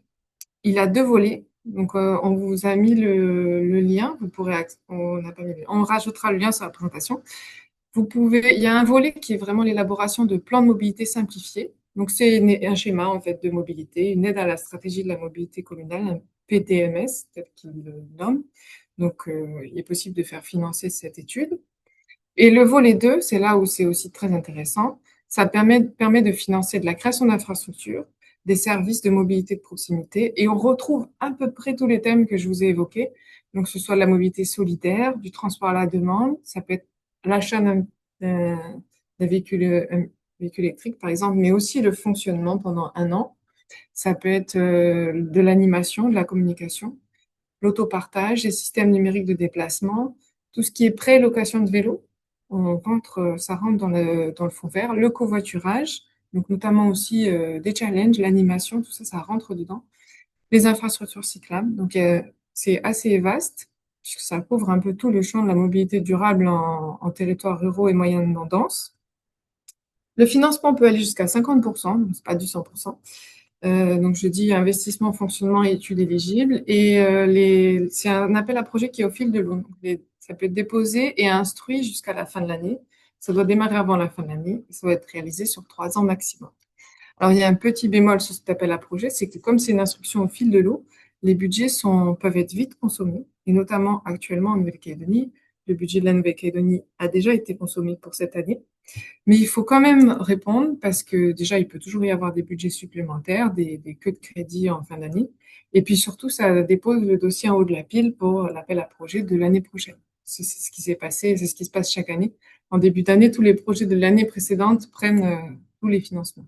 il a deux volets. Donc, on vous a mis le lien. Vous pourrez, on n'a pas mis, on rajoutera le lien sur la présentation. Il y a un volet qui est vraiment l'élaboration de plans de mobilité simplifiés. Donc, c'est un schéma, en fait, de mobilité, une aide à la stratégie de la mobilité communale, un PDMS, tel qu'il le nomme. Donc, il est possible de faire financer cette étude. Et le volet 2, c'est là où c'est aussi très intéressant. Ça permet de financer de la création d'infrastructures, des services de mobilité de proximité, et on retrouve à peu près tous les thèmes que je vous ai évoqués. Donc, que ce soit de la mobilité solidaire, du transport à la demande, ça peut être l'achat d'un véhicule électrique, par exemple, mais aussi le fonctionnement pendant un an. Ça peut être de l'animation, de la communication, l'autopartage, les systèmes numériques de déplacement, tout ce qui est pré-location de vélo. Ça rentre dans le fond vert, le covoiturage, donc notamment aussi des challenges, l'animation, tout ça, ça rentre dedans. Les infrastructures cyclables, donc c'est assez vaste, puisque ça couvre un peu tout le champ de la mobilité durable en territoires ruraux et moyennement denses. Le financement peut aller jusqu'à 50%, donc c'est pas du 100%. Donc, je dis investissement, fonctionnement et études éligibles. Et c'est un appel à projet qui est au fil de l'eau. Ça peut être déposé et instruit jusqu'à la fin de l'année. Ça doit démarrer avant la fin de l'année et ça doit être réalisé sur 3 ans maximum. Alors, il y a un petit bémol sur cet appel à projet, c'est que comme c'est une instruction au fil de l'eau, les budgets peuvent être vite consommés. Et notamment, actuellement, en Nouvelle-Calédonie, le budget de la Nouvelle-Calédonie a déjà été consommé pour cette année. Mais il faut quand même répondre parce que déjà, il peut toujours y avoir des budgets supplémentaires, des queues de crédit en fin d'année. Et puis surtout, ça dépose le dossier en haut de la pile pour l'appel à projet de l'année prochaine. C'est ce qui s'est passé, c'est ce qui se passe chaque année. En début d'année, tous les projets de l'année précédente prennent tous les financements.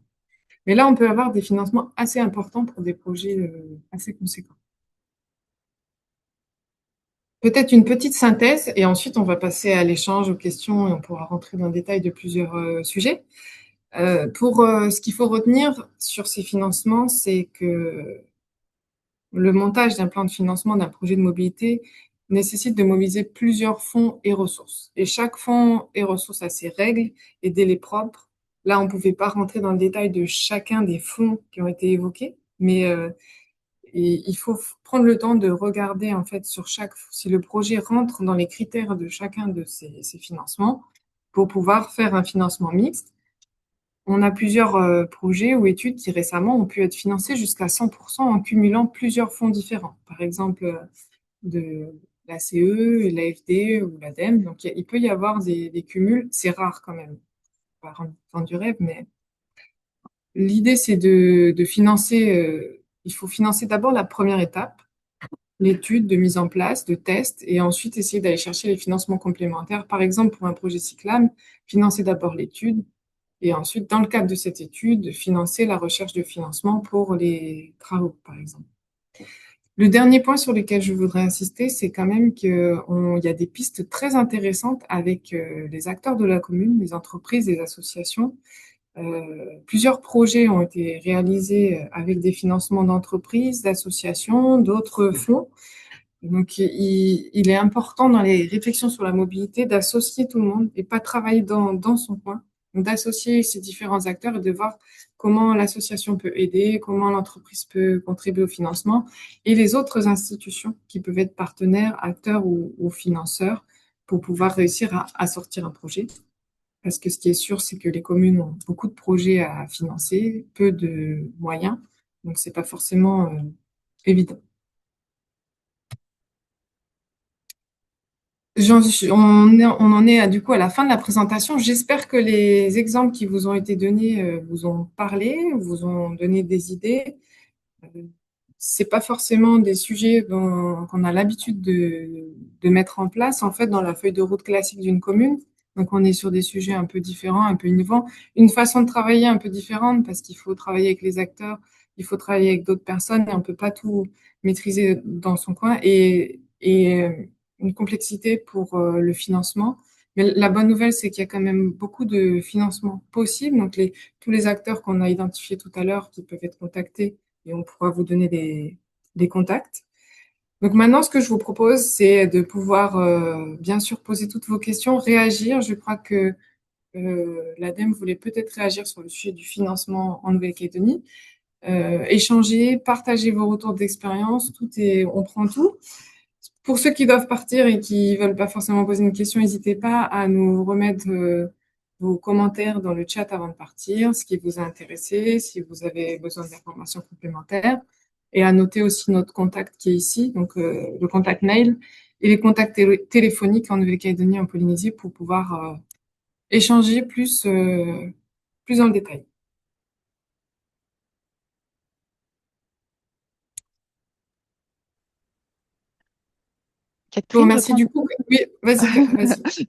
Mais là, on peut avoir des financements assez importants pour des projets assez conséquents. Peut-être une petite synthèse et ensuite on va passer à l'échange, aux questions et on pourra rentrer dans le détail de plusieurs sujets. Pour ce qu'il faut retenir sur ces financements, c'est que le montage d'un plan de financement d'un projet de mobilité nécessite de mobiliser plusieurs fonds et ressources. Et chaque fonds et ressource a ses règles et délais propres. Là, on ne pouvait pas rentrer dans le détail de chacun des fonds qui ont été évoqués, mais il faut prendre le temps de regarder en fait sur chaque si le projet rentre dans les critères de chacun de ces financements pour pouvoir faire un financement mixte. On a plusieurs projets ou études qui récemment ont pu être financés jusqu'à 100% en cumulant plusieurs fonds différents. Par exemple, de la CE, l'AFD ou l'ADEME. Donc, il peut y avoir des cumuls. C'est rare quand même. Pas rendre du rêve, mais l'idée, c'est de financer. Il faut financer d'abord la première étape, l'étude de mise en place, de tests, et ensuite essayer d'aller chercher les financements complémentaires. Par exemple, pour un projet cyclable, financer d'abord l'étude, et ensuite, dans le cadre de cette étude, financer la recherche de financement pour les travaux, par exemple. Le dernier point sur lequel je voudrais insister, c'est quand même qu'il y a des pistes très intéressantes avec les acteurs de la commune, les entreprises, les associations. Plusieurs projets ont été réalisés avec des financements d'entreprises, d'associations, d'autres fonds. Donc, il est important dans les réflexions sur la mobilité d'associer tout le monde et pas travailler dans son coin. Donc, d'associer ces différents acteurs et de voir comment l'association peut aider, comment l'entreprise peut contribuer au financement et les autres institutions qui peuvent être partenaires, acteurs ou financeurs pour pouvoir réussir à sortir un projet. Parce que ce qui est sûr, c'est que les communes ont beaucoup de projets à financer, peu de moyens. Donc, c'est pas forcément évident. On en est du coup à la fin de la présentation. J'espère que les exemples qui vous ont été donnés vous ont parlé, vous ont donné des idées. Euh, c'est pas forcément des sujets qu'on a l'habitude de mettre en place en fait dans la feuille de route classique d'une commune. Donc on est sur des sujets un peu différents, un peu innovants, une façon de travailler un peu différente parce qu'il faut travailler avec les acteurs, il faut travailler avec d'autres personnes et on peut pas tout maîtriser dans son coin et une complexité pour le financement. Mais la bonne nouvelle, c'est qu'il y a quand même beaucoup de financements possibles. Donc tous les acteurs qu'on a identifiés tout à l'heure qui peuvent être contactés et on pourra vous donner des contacts. Donc maintenant, ce que je vous propose, c'est de pouvoir bien sûr poser toutes vos questions, réagir. Je crois que l'ADEME voulait peut-être réagir sur le sujet du financement en Nouvelle-Calédonie. Échanger, partager vos retours d'expérience, on prend tout. Pour ceux qui doivent partir et qui veulent pas forcément poser une question, n'hésitez pas à nous remettre vos commentaires dans le chat avant de partir, ce qui vous a intéressé, si vous avez besoin d'informations complémentaires, et à noter aussi notre contact qui est ici, donc le contact mail et les contacts téléphoniques en Nouvelle-Calédonie, en Polynésie, pour pouvoir échanger plus dans le détail. Je vous Catherine, je remercie prends. du coup. Oui, vas-y.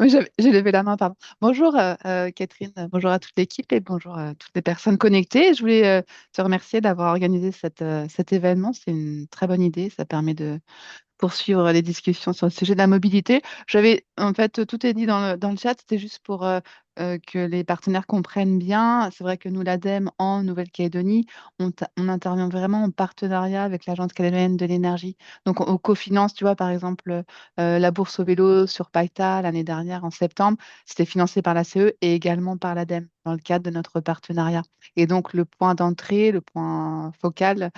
Oui, j'ai levé la main, pardon. Bonjour Catherine, bonjour à toute l'équipe et bonjour à toutes les personnes connectées. Je voulais te remercier d'avoir organisé cet événement. C'est une très bonne idée. Ça permet de poursuivre les discussions sur le sujet de la mobilité. En fait, tout est dit dans le chat, c'était juste pour que les partenaires comprennent bien. C'est vrai que nous, l'ADEME, en Nouvelle-Calédonie, on intervient vraiment en partenariat avec l'Agence calédonienne de l'énergie. Donc, on cofinance, tu vois, par exemple, la bourse au vélo sur Paita l'année dernière, en septembre, c'était financé par la CE et également par l'ADEME dans le cadre de notre partenariat. Et donc, le point d'entrée, le point focal,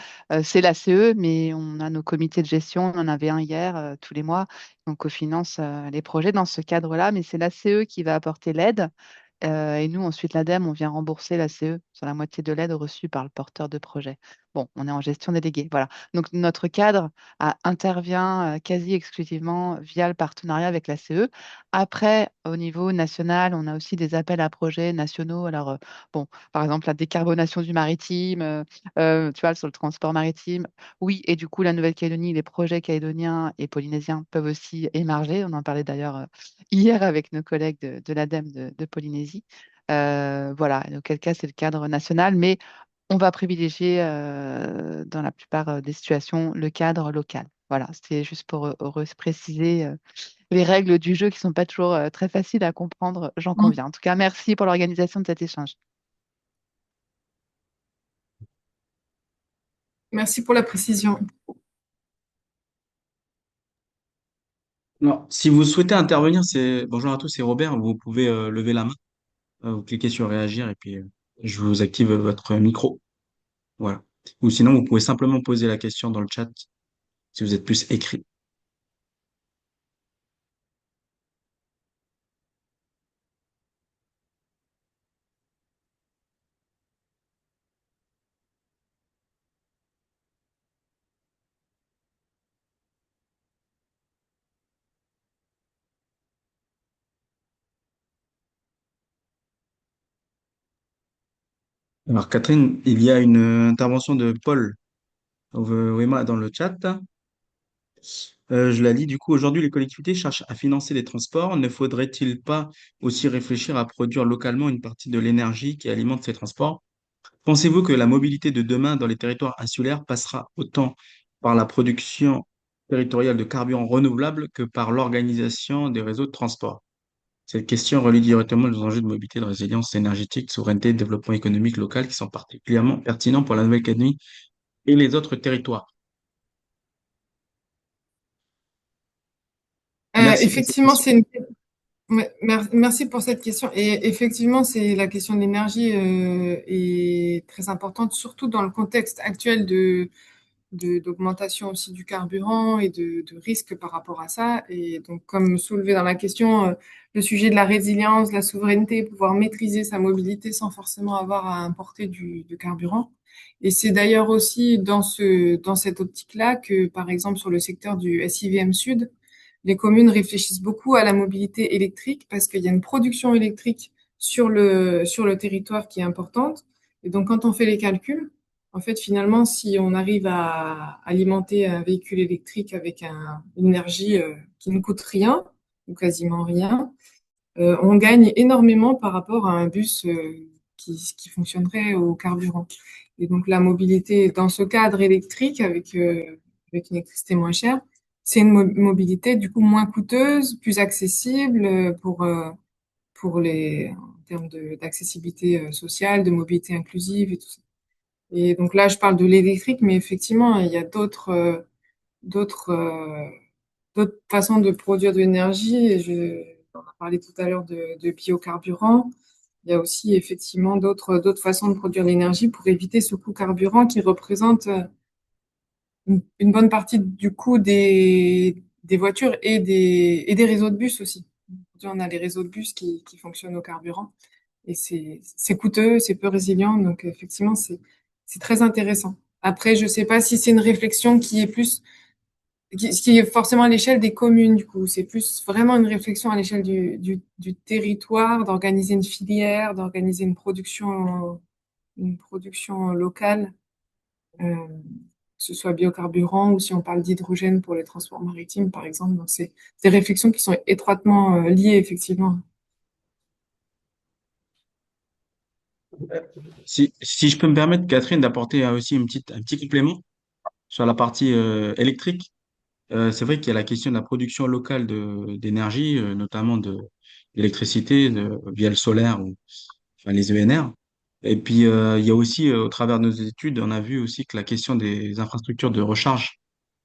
c'est la CE, mais on a nos comités de gestion. On en avait un hier, tous les mois. On cofinance les projets dans ce cadre-là, mais c'est la CE qui va apporter l'aide. Et nous, ensuite, l'ADEME, on vient rembourser la CE sur la moitié de l'aide reçue par le porteur de projet. Bon, on est en gestion déléguée. Voilà. Donc, notre cadre intervient quasi exclusivement via le partenariat avec la CE. Après, au niveau national, on a aussi des appels à projets nationaux. Alors, bon, par exemple, la décarbonation du maritime, tu vois, sur le transport maritime. Oui, et du coup, la Nouvelle-Calédonie, les projets calédoniens et polynésiens peuvent aussi émarger. On en parlait d'ailleurs hier avec nos collègues de l'ADEME de Polynésie. Voilà, auquel cas c'est le cadre national, mais on va privilégier dans la plupart des situations le cadre local. Voilà, c'était juste pour préciser les règles du jeu qui sont pas toujours très faciles à comprendre, j'en Mm. conviens. En tout cas, merci pour l'organisation de cet échange. Merci pour la précision. Non, si vous souhaitez intervenir, c'est bonjour à tous, c'est Robert. Vous pouvez lever la main, vous cliquez sur réagir et puis je vous active votre micro. Voilà. Ou sinon, vous pouvez simplement poser la question dans le chat si vous êtes plus écrit. Alors, Catherine, il y a une intervention de Paul Wema dans le chat. Je la lis. Du coup, aujourd'hui, les collectivités cherchent à financer les transports. Ne faudrait-il pas aussi réfléchir à produire localement une partie de l'énergie qui alimente ces transports? Pensez-vous que la mobilité de demain dans les territoires insulaires passera autant par la production territoriale de carburants renouvelables que par l'organisation des réseaux de transport? Cette question relie directement les enjeux de mobilité, de résilience énergétique, de souveraineté et de développement économique local qui sont particulièrement pertinents pour la Nouvelle-Calédonie et les autres territoires. Merci pour cette Effectivement, question. c'est une... ouais, merci pour cette question. Et effectivement, c'est la question de l'énergie est très importante, surtout dans le contexte actuel d'augmentation aussi du carburant et de risques par rapport à ça. Et donc, comme soulevé dans la question, le sujet de la résilience, de la souveraineté, pouvoir maîtriser sa mobilité sans forcément avoir à importer de carburant. Et c'est d'ailleurs aussi dans cette optique-là que, par exemple, sur le secteur du SIVM Sud, les communes réfléchissent beaucoup à la mobilité électrique parce qu'il y a une production électrique sur le territoire qui est importante. Et donc, quand on fait les calculs, en fait, finalement, si on arrive à alimenter un véhicule électrique avec une énergie qui ne coûte rien, ou quasiment rien, on gagne énormément par rapport à un bus qui fonctionnerait au carburant. Et donc, la mobilité dans ce cadre électrique avec une électricité moins chère, c'est une mobilité du coup moins coûteuse, plus accessible pour en termes d'accessibilité sociale, de mobilité inclusive et tout ça. Et donc là, je parle de l'électrique, mais effectivement, il y a d'autres, d'autres façons de produire de l'énergie. On a parlé tout à l'heure de biocarburant. Il y a aussi effectivement d'autres façons de produire de l'énergie pour éviter ce coût carburant qui représente une bonne partie du coût des voitures et des réseaux de bus aussi. Aujourd'hui, on a les réseaux de bus qui fonctionnent au carburant et c'est coûteux, c'est peu résilient, donc effectivement, c'est très intéressant. Après, je sais pas si c'est une réflexion qui est forcément à l'échelle des communes, du coup. C'est plus vraiment une réflexion à l'échelle du territoire, d'organiser une filière, d'organiser une production locale, que ce soit biocarburant ou si on parle d'hydrogène pour les transports maritimes, par exemple. Donc, c'est des réflexions qui sont étroitement liées, effectivement. Si je peux me permettre, Catherine, d'apporter aussi un petit complément sur la partie électrique. C'est vrai qu'il y a la question de la production locale d'énergie, notamment d'électricité via le solaire ou enfin, les ENR. Et puis, il y a aussi, au travers de nos études, on a vu aussi que la question des infrastructures de recharge,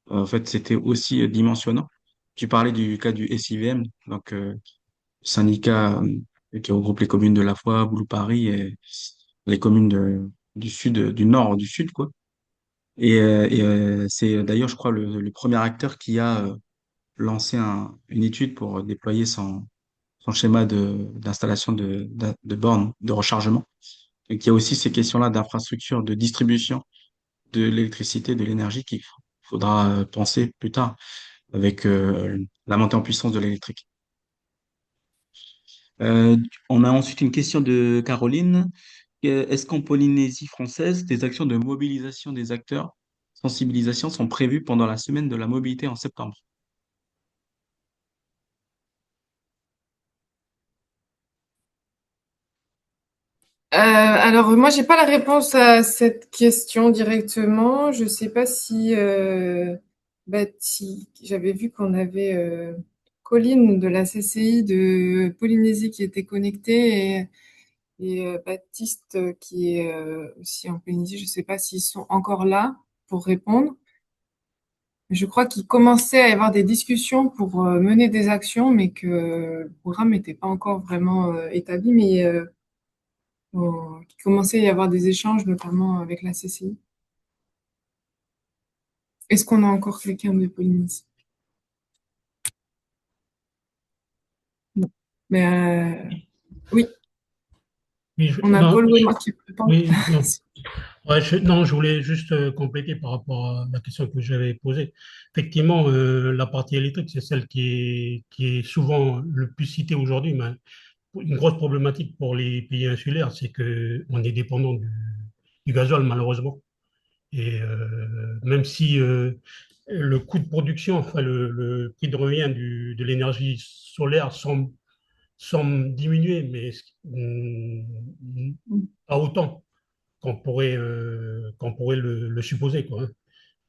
en fait, c'était aussi dimensionnant. Tu parlais du cas du SIVM, donc syndicat qui regroupe les communes de La Foix, Boulou, Paris et les communes du sud, du nord, du sud, quoi. C'est d'ailleurs, je crois, le premier acteur qui a lancé une étude pour déployer son schéma d'installation de bornes de rechargement. Et qu'il y a aussi ces questions-là d'infrastructure, de distribution de l'électricité, de l'énergie qu'il faudra penser plus tard avec la montée en puissance de l'électrique. Euh, on a ensuite une question de Caroline. Est-ce qu'en Polynésie française, des actions de mobilisation des acteurs, sensibilisation sont prévues pendant la semaine de la mobilité en septembre? Alors, moi, j'ai pas la réponse à cette question directement. Je sais pas si J'avais vu qu'on avait Colline de la CCI de Polynésie qui était connectée et Baptiste qui est aussi en Polynésie. Je ne sais pas s'ils sont encore là pour répondre. Je crois qu'il commençait à y avoir des discussions pour mener des actions, mais que le programme n'était pas encore vraiment établi, mais qu'il commençait à y avoir des échanges, notamment avec la CCI. Est-ce qu'on a encore quelqu'un de Polynésie? Non. Mais oui, Oui, on a non, Paul Wéman qui répond. oui, non. Ouais, non, je voulais juste compléter par rapport à la question que j'avais posée. Effectivement, la partie électrique, c'est celle qui est souvent le plus citée aujourd'hui, mais une grosse problématique pour les pays insulaires, c'est qu'on est dépendant du gasoil, malheureusement. Et même si le coût de production, enfin le prix de revient de l'énergie solaire semble diminuer, mais pas autant qu'on pourrait le supposer, quoi, hein.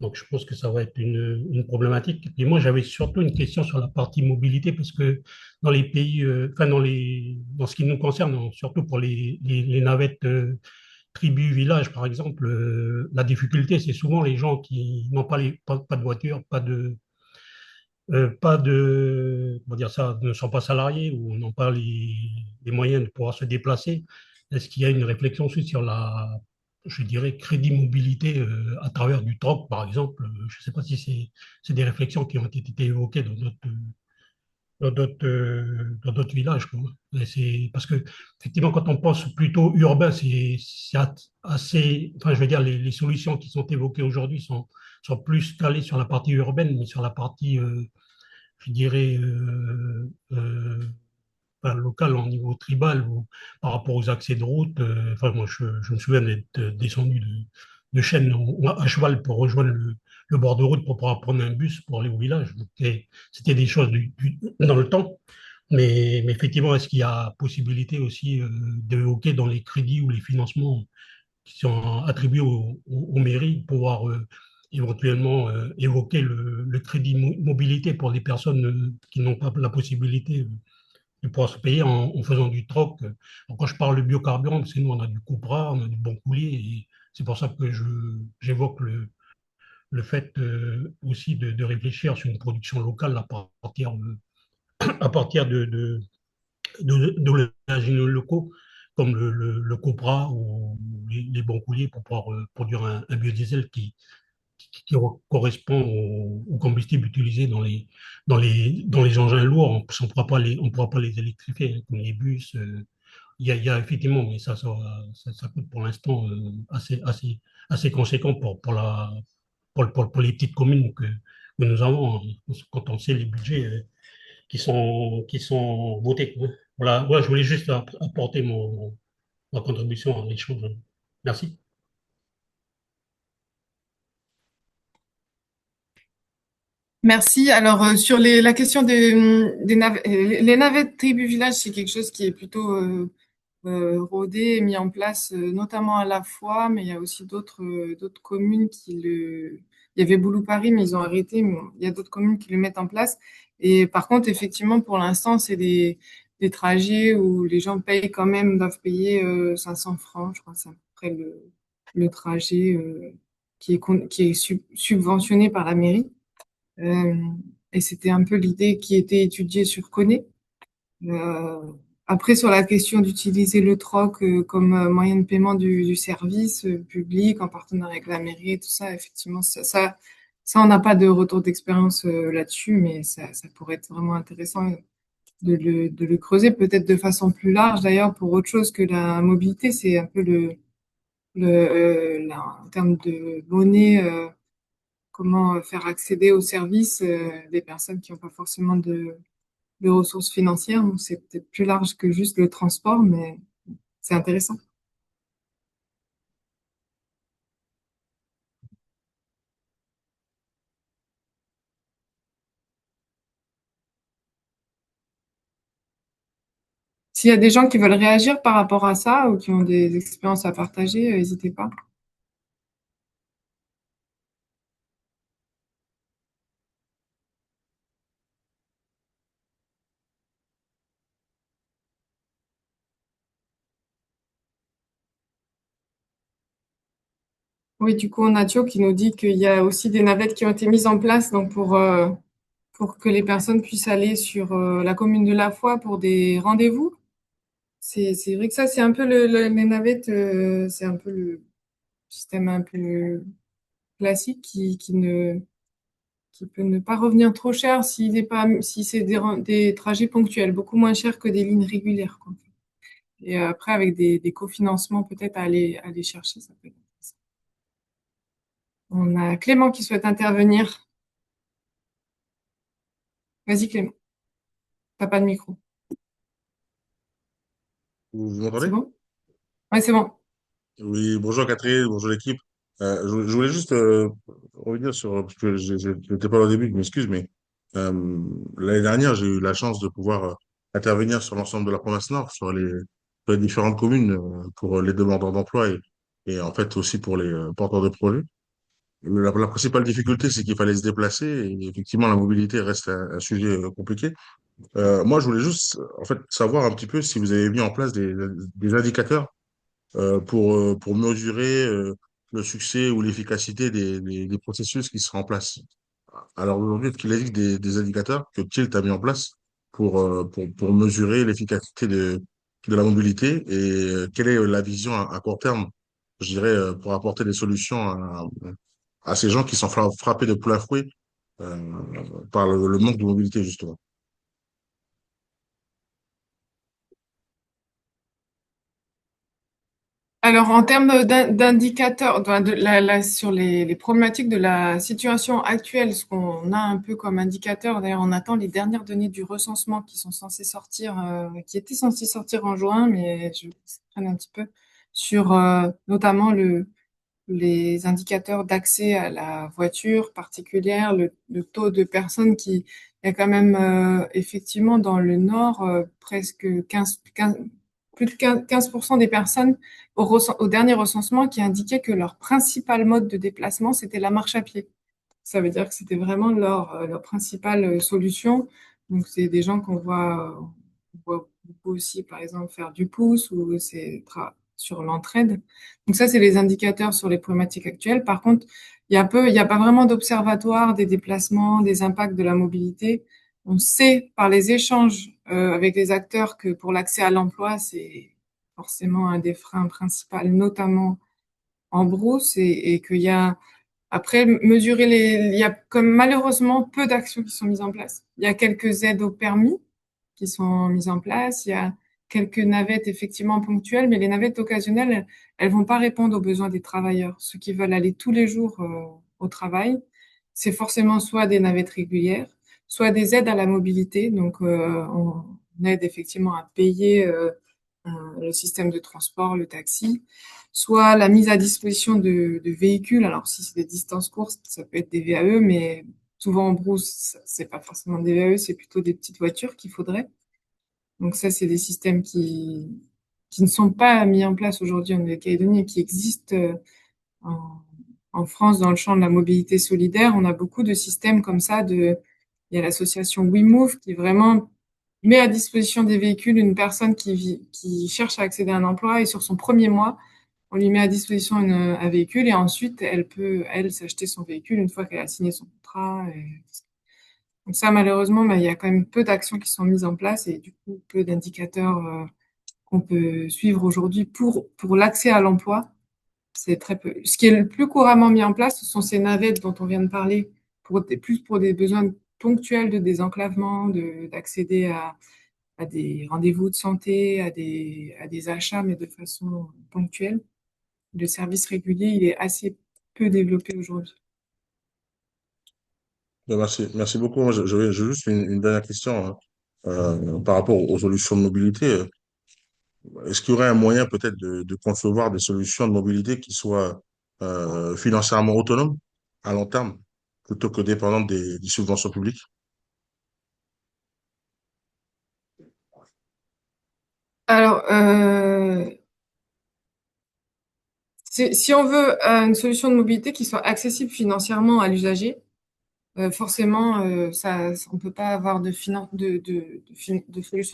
Donc, je pense que ça va être une problématique. Et moi, j'avais surtout une question sur la partie mobilité, parce que dans les pays, enfin, dans ce qui nous concerne, surtout pour les navettes tribu, village, par exemple, la difficulté, c'est souvent les gens qui n'ont pas de voiture, comment dire ça, ne sont pas salariés ou n'ont pas les moyens de pouvoir se déplacer. Est-ce qu'il y a une réflexion aussi sur je dirais, crédit mobilité à travers du troc, par exemple? Je ne sais pas si c'est des réflexions qui ont été évoquées dans d'autres villages, quoi. Et parce que, effectivement, quand on pense plutôt urbain, c'est assez. Enfin, je veux dire, les solutions qui sont évoquées aujourd'hui sont plus calées sur la partie urbaine, mais sur la partie, je dirais, enfin, local, au niveau tribal, ou par rapport aux accès de route. Enfin, moi, je me souviens d'être descendu de Chênes à cheval pour rejoindre le bord de route pour pouvoir prendre un bus pour aller au village. Donc, c'était des choses dans le temps. Mais effectivement, est-ce qu'il y a possibilité aussi d'évoquer dans les crédits ou les financements qui sont attribués aux mairies, de pouvoir éventuellement évoquer le crédit mobilité pour les personnes qui n'ont pas la possibilité de pouvoir se payer en faisant du troc. Donc, quand je parle de biocarburant, c'est nous, on a du Cupra, on a du Bon Coulier, et c'est pour ça que j'évoque le fait aussi de réfléchir sur une production locale à partir de l'ingénieurs locaux, comme le Cupra ou les bons couliers, pour pouvoir produire un biodiesel qui correspond au combustible utilisé dans les engins lourds. On pourra pas les électrifier, hein, comme les bus. Il y a effectivement, mais ça coûte pour l'instant assez conséquent pour les petites communes que nous avons, hein, quand on sait les budgets qui sont votés, quoi. Voilà, ouais, je voulais juste apporter ma contribution à l'échange. Merci. Merci. Alors, sur la question les navettes tribu village, c'est quelque chose qui est plutôt rodé et mis en place, notamment à la fois, mais il y a aussi d'autres communes Il y avait Boulou Paris, mais ils ont arrêté. Mais bon, il y a d'autres communes qui le mettent en place. Et par contre, effectivement, pour l'instant, c'est des trajets où les gens payent quand même, doivent payer 500 francs, je crois, c'est à peu près le trajet qui est subventionné par la mairie. Euh, et c'était un peu l'idée qui était étudiée sur Coné. Euh, Après, sur la question d'utiliser le troc comme moyen de paiement du service public en partenariat avec la mairie et tout ça, effectivement, ça on n'a pas de retour d'expérience là-dessus, mais ça pourrait être vraiment intéressant de le creuser, peut-être de façon plus large d'ailleurs, pour autre chose que la mobilité. C'est un peu en termes de monnaie, comment faire accéder aux services des personnes qui n'ont pas forcément de ressources financières. Donc, c'est peut-être plus large que juste le transport, mais c'est intéressant. S'il y a des gens qui veulent réagir par rapport à ça ou qui ont des expériences à partager, n'hésitez pas. Oui, du coup, on a Thio qui nous dit qu'il y a aussi des navettes qui ont été mises en place donc pour que les personnes puissent aller sur la commune de La Foi pour des rendez-vous. C'est vrai que ça, c'est un peu les navettes, c'est un peu le système un peu classique qui peut ne pas revenir trop cher si c'est des trajets ponctuels, beaucoup moins cher que des lignes régulières, quoi. Et après, avec des cofinancements peut-être à aller chercher, ça peut être intéressant. On a Clément qui souhaite intervenir. Vas-y, Clément. T'as pas de micro. Vous C'est m'entendez? bon? Ouais, c'est bon. Oui, bonjour Catherine, bonjour l'équipe. Je voulais juste revenir sur, parce que j'étais pas là au début, je m'excuse, mais euh, l'année dernière, j'ai eu la chance de pouvoir intervenir sur l'ensemble de la province Nord, sur les différentes communes pour les demandeurs d'emploi et en fait aussi pour les porteurs de projets. La principale difficulté, c'est qu'il fallait se déplacer et effectivement, la mobilité reste un sujet compliqué. Moi, je voulais juste en fait savoir un petit peu si vous avez mis en place des indicateurs pour mesurer le succès ou l'efficacité des processus qui sont en place. Alors aujourd'hui, est-ce qu'il existe des indicateurs que Tilt a mis en place pour mesurer l'efficacité de la mobilité et quelle est la vision à court terme, je dirais, pour apporter des solutions à ces gens qui sont frappés de plein fouet euh, par le manque de mobilité, justement. Alors, en termes d'indicateurs, sur les problématiques de la situation actuelle, ce qu'on a un peu comme indicateur, d'ailleurs, on attend les dernières données du recensement qui sont censées sortir, qui étaient censées sortir en juin, mais je prenne un petit peu sur notamment les indicateurs d'accès à la voiture particulière, le taux de personnes il y a quand même effectivement dans le nord presque 15, plus de 15% des personnes au dernier recensement qui indiquaient que leur principal mode de déplacement, c'était la marche à pied. Ça veut dire que c'était vraiment leur principale solution. Donc, c'est des gens on voit beaucoup aussi, par exemple, faire du pouce ou sur l'entraide. Donc, ça, c'est les indicateurs sur les problématiques actuelles. Par contre, il y a pas vraiment d'observatoire des déplacements, des impacts de la mobilité. On sait par les échanges avec les acteurs que pour l'accès à l'emploi, c'est forcément un des freins principaux, notamment en brousse, et qu'il y a après, il y a comme malheureusement peu d'actions qui sont mises en place. Il y a quelques aides au permis qui sont mises en place. Il y a quelques navettes effectivement ponctuelles, mais les navettes occasionnelles, elles vont pas répondre aux besoins des travailleurs. Ceux qui veulent aller tous les jours au travail, c'est forcément soit des navettes régulières, soit des aides à la mobilité. Donc, on aide effectivement à payer le système de transport, le taxi, soit la mise à disposition de véhicules. Alors, si c'est des distances courtes, ça peut être des VAE, mais souvent en brousse, c'est pas forcément des VAE, c'est plutôt des petites voitures qu'il faudrait. Donc ça, c'est des systèmes qui ne sont pas mis en place aujourd'hui en Nouvelle-Calédonie et qui existent en, en France dans le champ de la mobilité solidaire. On a beaucoup de systèmes comme ça. Il y a l'association WeMove qui vraiment met à disposition des véhicules une personne qui cherche à accéder à un emploi et sur son premier mois, on lui met à disposition un véhicule et ensuite elle, s'acheter son véhicule une fois qu'elle a signé son contrat. Donc ça, malheureusement, il y a quand même peu d'actions qui sont mises en place et du coup, peu d'indicateurs qu'on peut suivre aujourd'hui pour l'accès à l'emploi. C'est très peu. Ce qui est le plus couramment mis en place, ce sont ces navettes dont on vient de parler, plus pour des besoins ponctuels de désenclavement, d'accéder à des rendez-vous de santé, à des achats, mais de façon ponctuelle. Le service régulier, il est assez peu développé aujourd'hui. Merci beaucoup. Moi, j'ai juste une dernière question hein, par rapport aux solutions de mobilité. Est-ce qu'il y aurait un moyen peut-être de concevoir des solutions de mobilité qui soient financièrement autonomes à long terme plutôt que dépendantes des subventions publiques? Alors, si on veut une solution de mobilité qui soit accessible financièrement à l'usager, forcément, on peut pas avoir de solution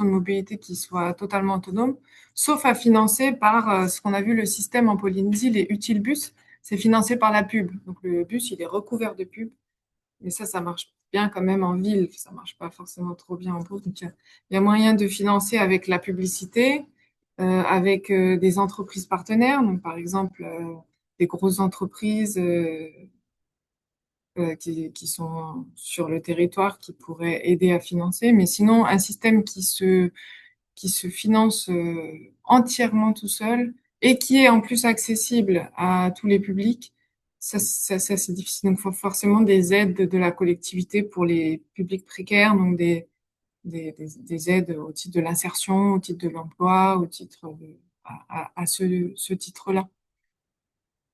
de mobilité qui soit totalement autonome, sauf à financer par ce qu'on a vu le système en Polynésie, les Utilbus. c'est financé par la pub. Donc le bus, il est recouvert de pub. Mais ça marche bien quand même en ville. Ça marche pas forcément trop bien en bourg. Donc il y a moyen de financer avec la publicité, avec des entreprises partenaires. Donc par exemple, des grosses entreprises qui sont sur le territoire qui pourraient aider à financer. Mais sinon, un système qui se finance entièrement tout seul et qui est en plus accessible à tous les publics, ça c'est difficile. Donc, il faut forcément des aides de la collectivité pour les publics précaires, donc des aides au titre de l'insertion, au titre de l'emploi, au titre à ce titre-là.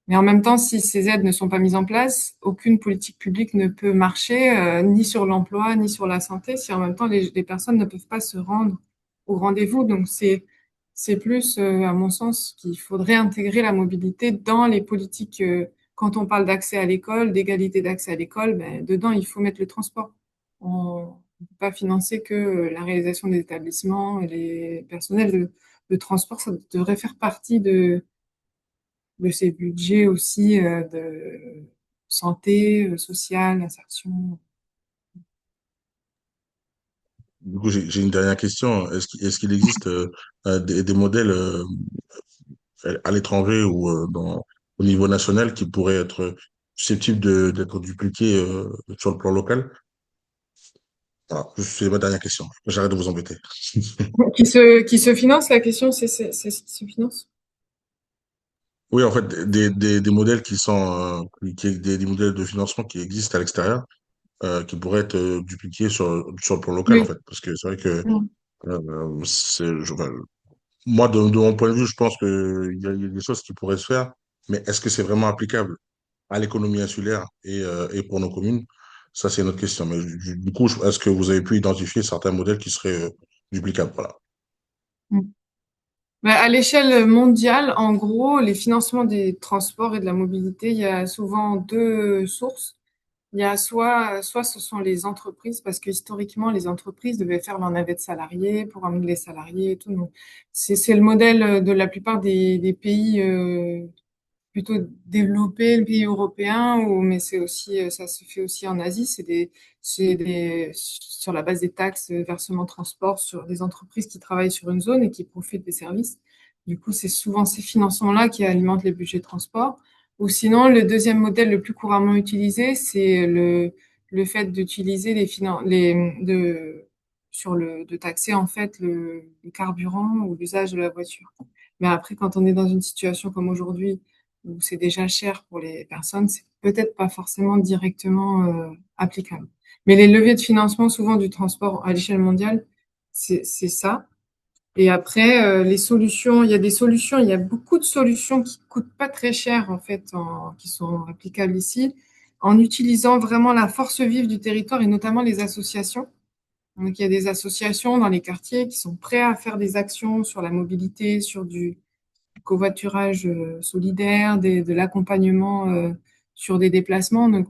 Mais en même temps, si ces aides ne sont pas mises en place, aucune politique publique ne peut marcher, ni sur l'emploi, ni sur la santé, si en même temps les personnes ne peuvent pas se rendre au rendez-vous. Donc c'est plus, à mon sens, qu'il faudrait intégrer la mobilité dans les politiques. Quand on parle d'accès à l'école, d'égalité d'accès à l'école, ben, dedans il faut mettre le transport. On ne peut pas financer que la réalisation des établissements et les personnels de transport. Ça devrait faire partie de ces budgets aussi de santé, sociale, insertion. Du coup, j'ai une dernière question. Est-ce qu'il existe des modèles à l'étranger ou au niveau national qui pourraient être susceptibles d'être dupliqués sur le plan local? Voilà, c'est ma dernière question. J'arrête de vous embêter. Qui se finance, la question, c'est ce qui se finance. Oui, en fait, des modèles qui sont des modèles de financement qui existent à l'extérieur, qui pourraient être dupliqués sur le plan local, en Oui. fait. Parce que c'est vrai que Mm. enfin, moi, de mon point de vue, je pense qu'il y a des choses qui pourraient se faire, mais est-ce que c'est vraiment applicable à l'économie insulaire et pour nos communes? Ça, c'est une autre question. Mais du coup, est-ce que vous avez pu identifier certains modèles qui seraient duplicables? Voilà. Mm. Ben, à l'échelle mondiale, en gros, les financements des transports et de la mobilité, il y a souvent deux sources. Il y a soit ce sont les entreprises, parce que historiquement, les entreprises devaient faire leur navette salariée pour amener les salariés et tout. Donc, c'est le modèle de la plupart des pays plutôt développés, le pays européen, mais c'est aussi, ça se fait aussi en Asie. Sur la base des taxes, versements transport sur des entreprises qui travaillent sur une zone et qui profitent des services. Du coup, c'est souvent ces financements-là qui alimentent les budgets de transport. Ou sinon, le deuxième modèle le plus couramment utilisé, c'est le fait d'utiliser de taxer en fait le carburant ou l'usage de la voiture. Mais après, quand on est dans une situation comme aujourd'hui, où c'est déjà cher pour les personnes, c'est peut-être pas forcément directement applicable. Mais les leviers de financement, souvent du transport à l'échelle mondiale, c'est ça. Et après, les solutions, il y a des solutions, il y a beaucoup de solutions qui coûtent pas très cher, en fait, qui sont applicables ici, en utilisant vraiment la force vive du territoire et notamment les associations. Donc, il y a des associations dans les quartiers qui sont prêts à faire des actions sur la mobilité, sur du covoiturage solidaire, de l'accompagnement sur des déplacements. Donc,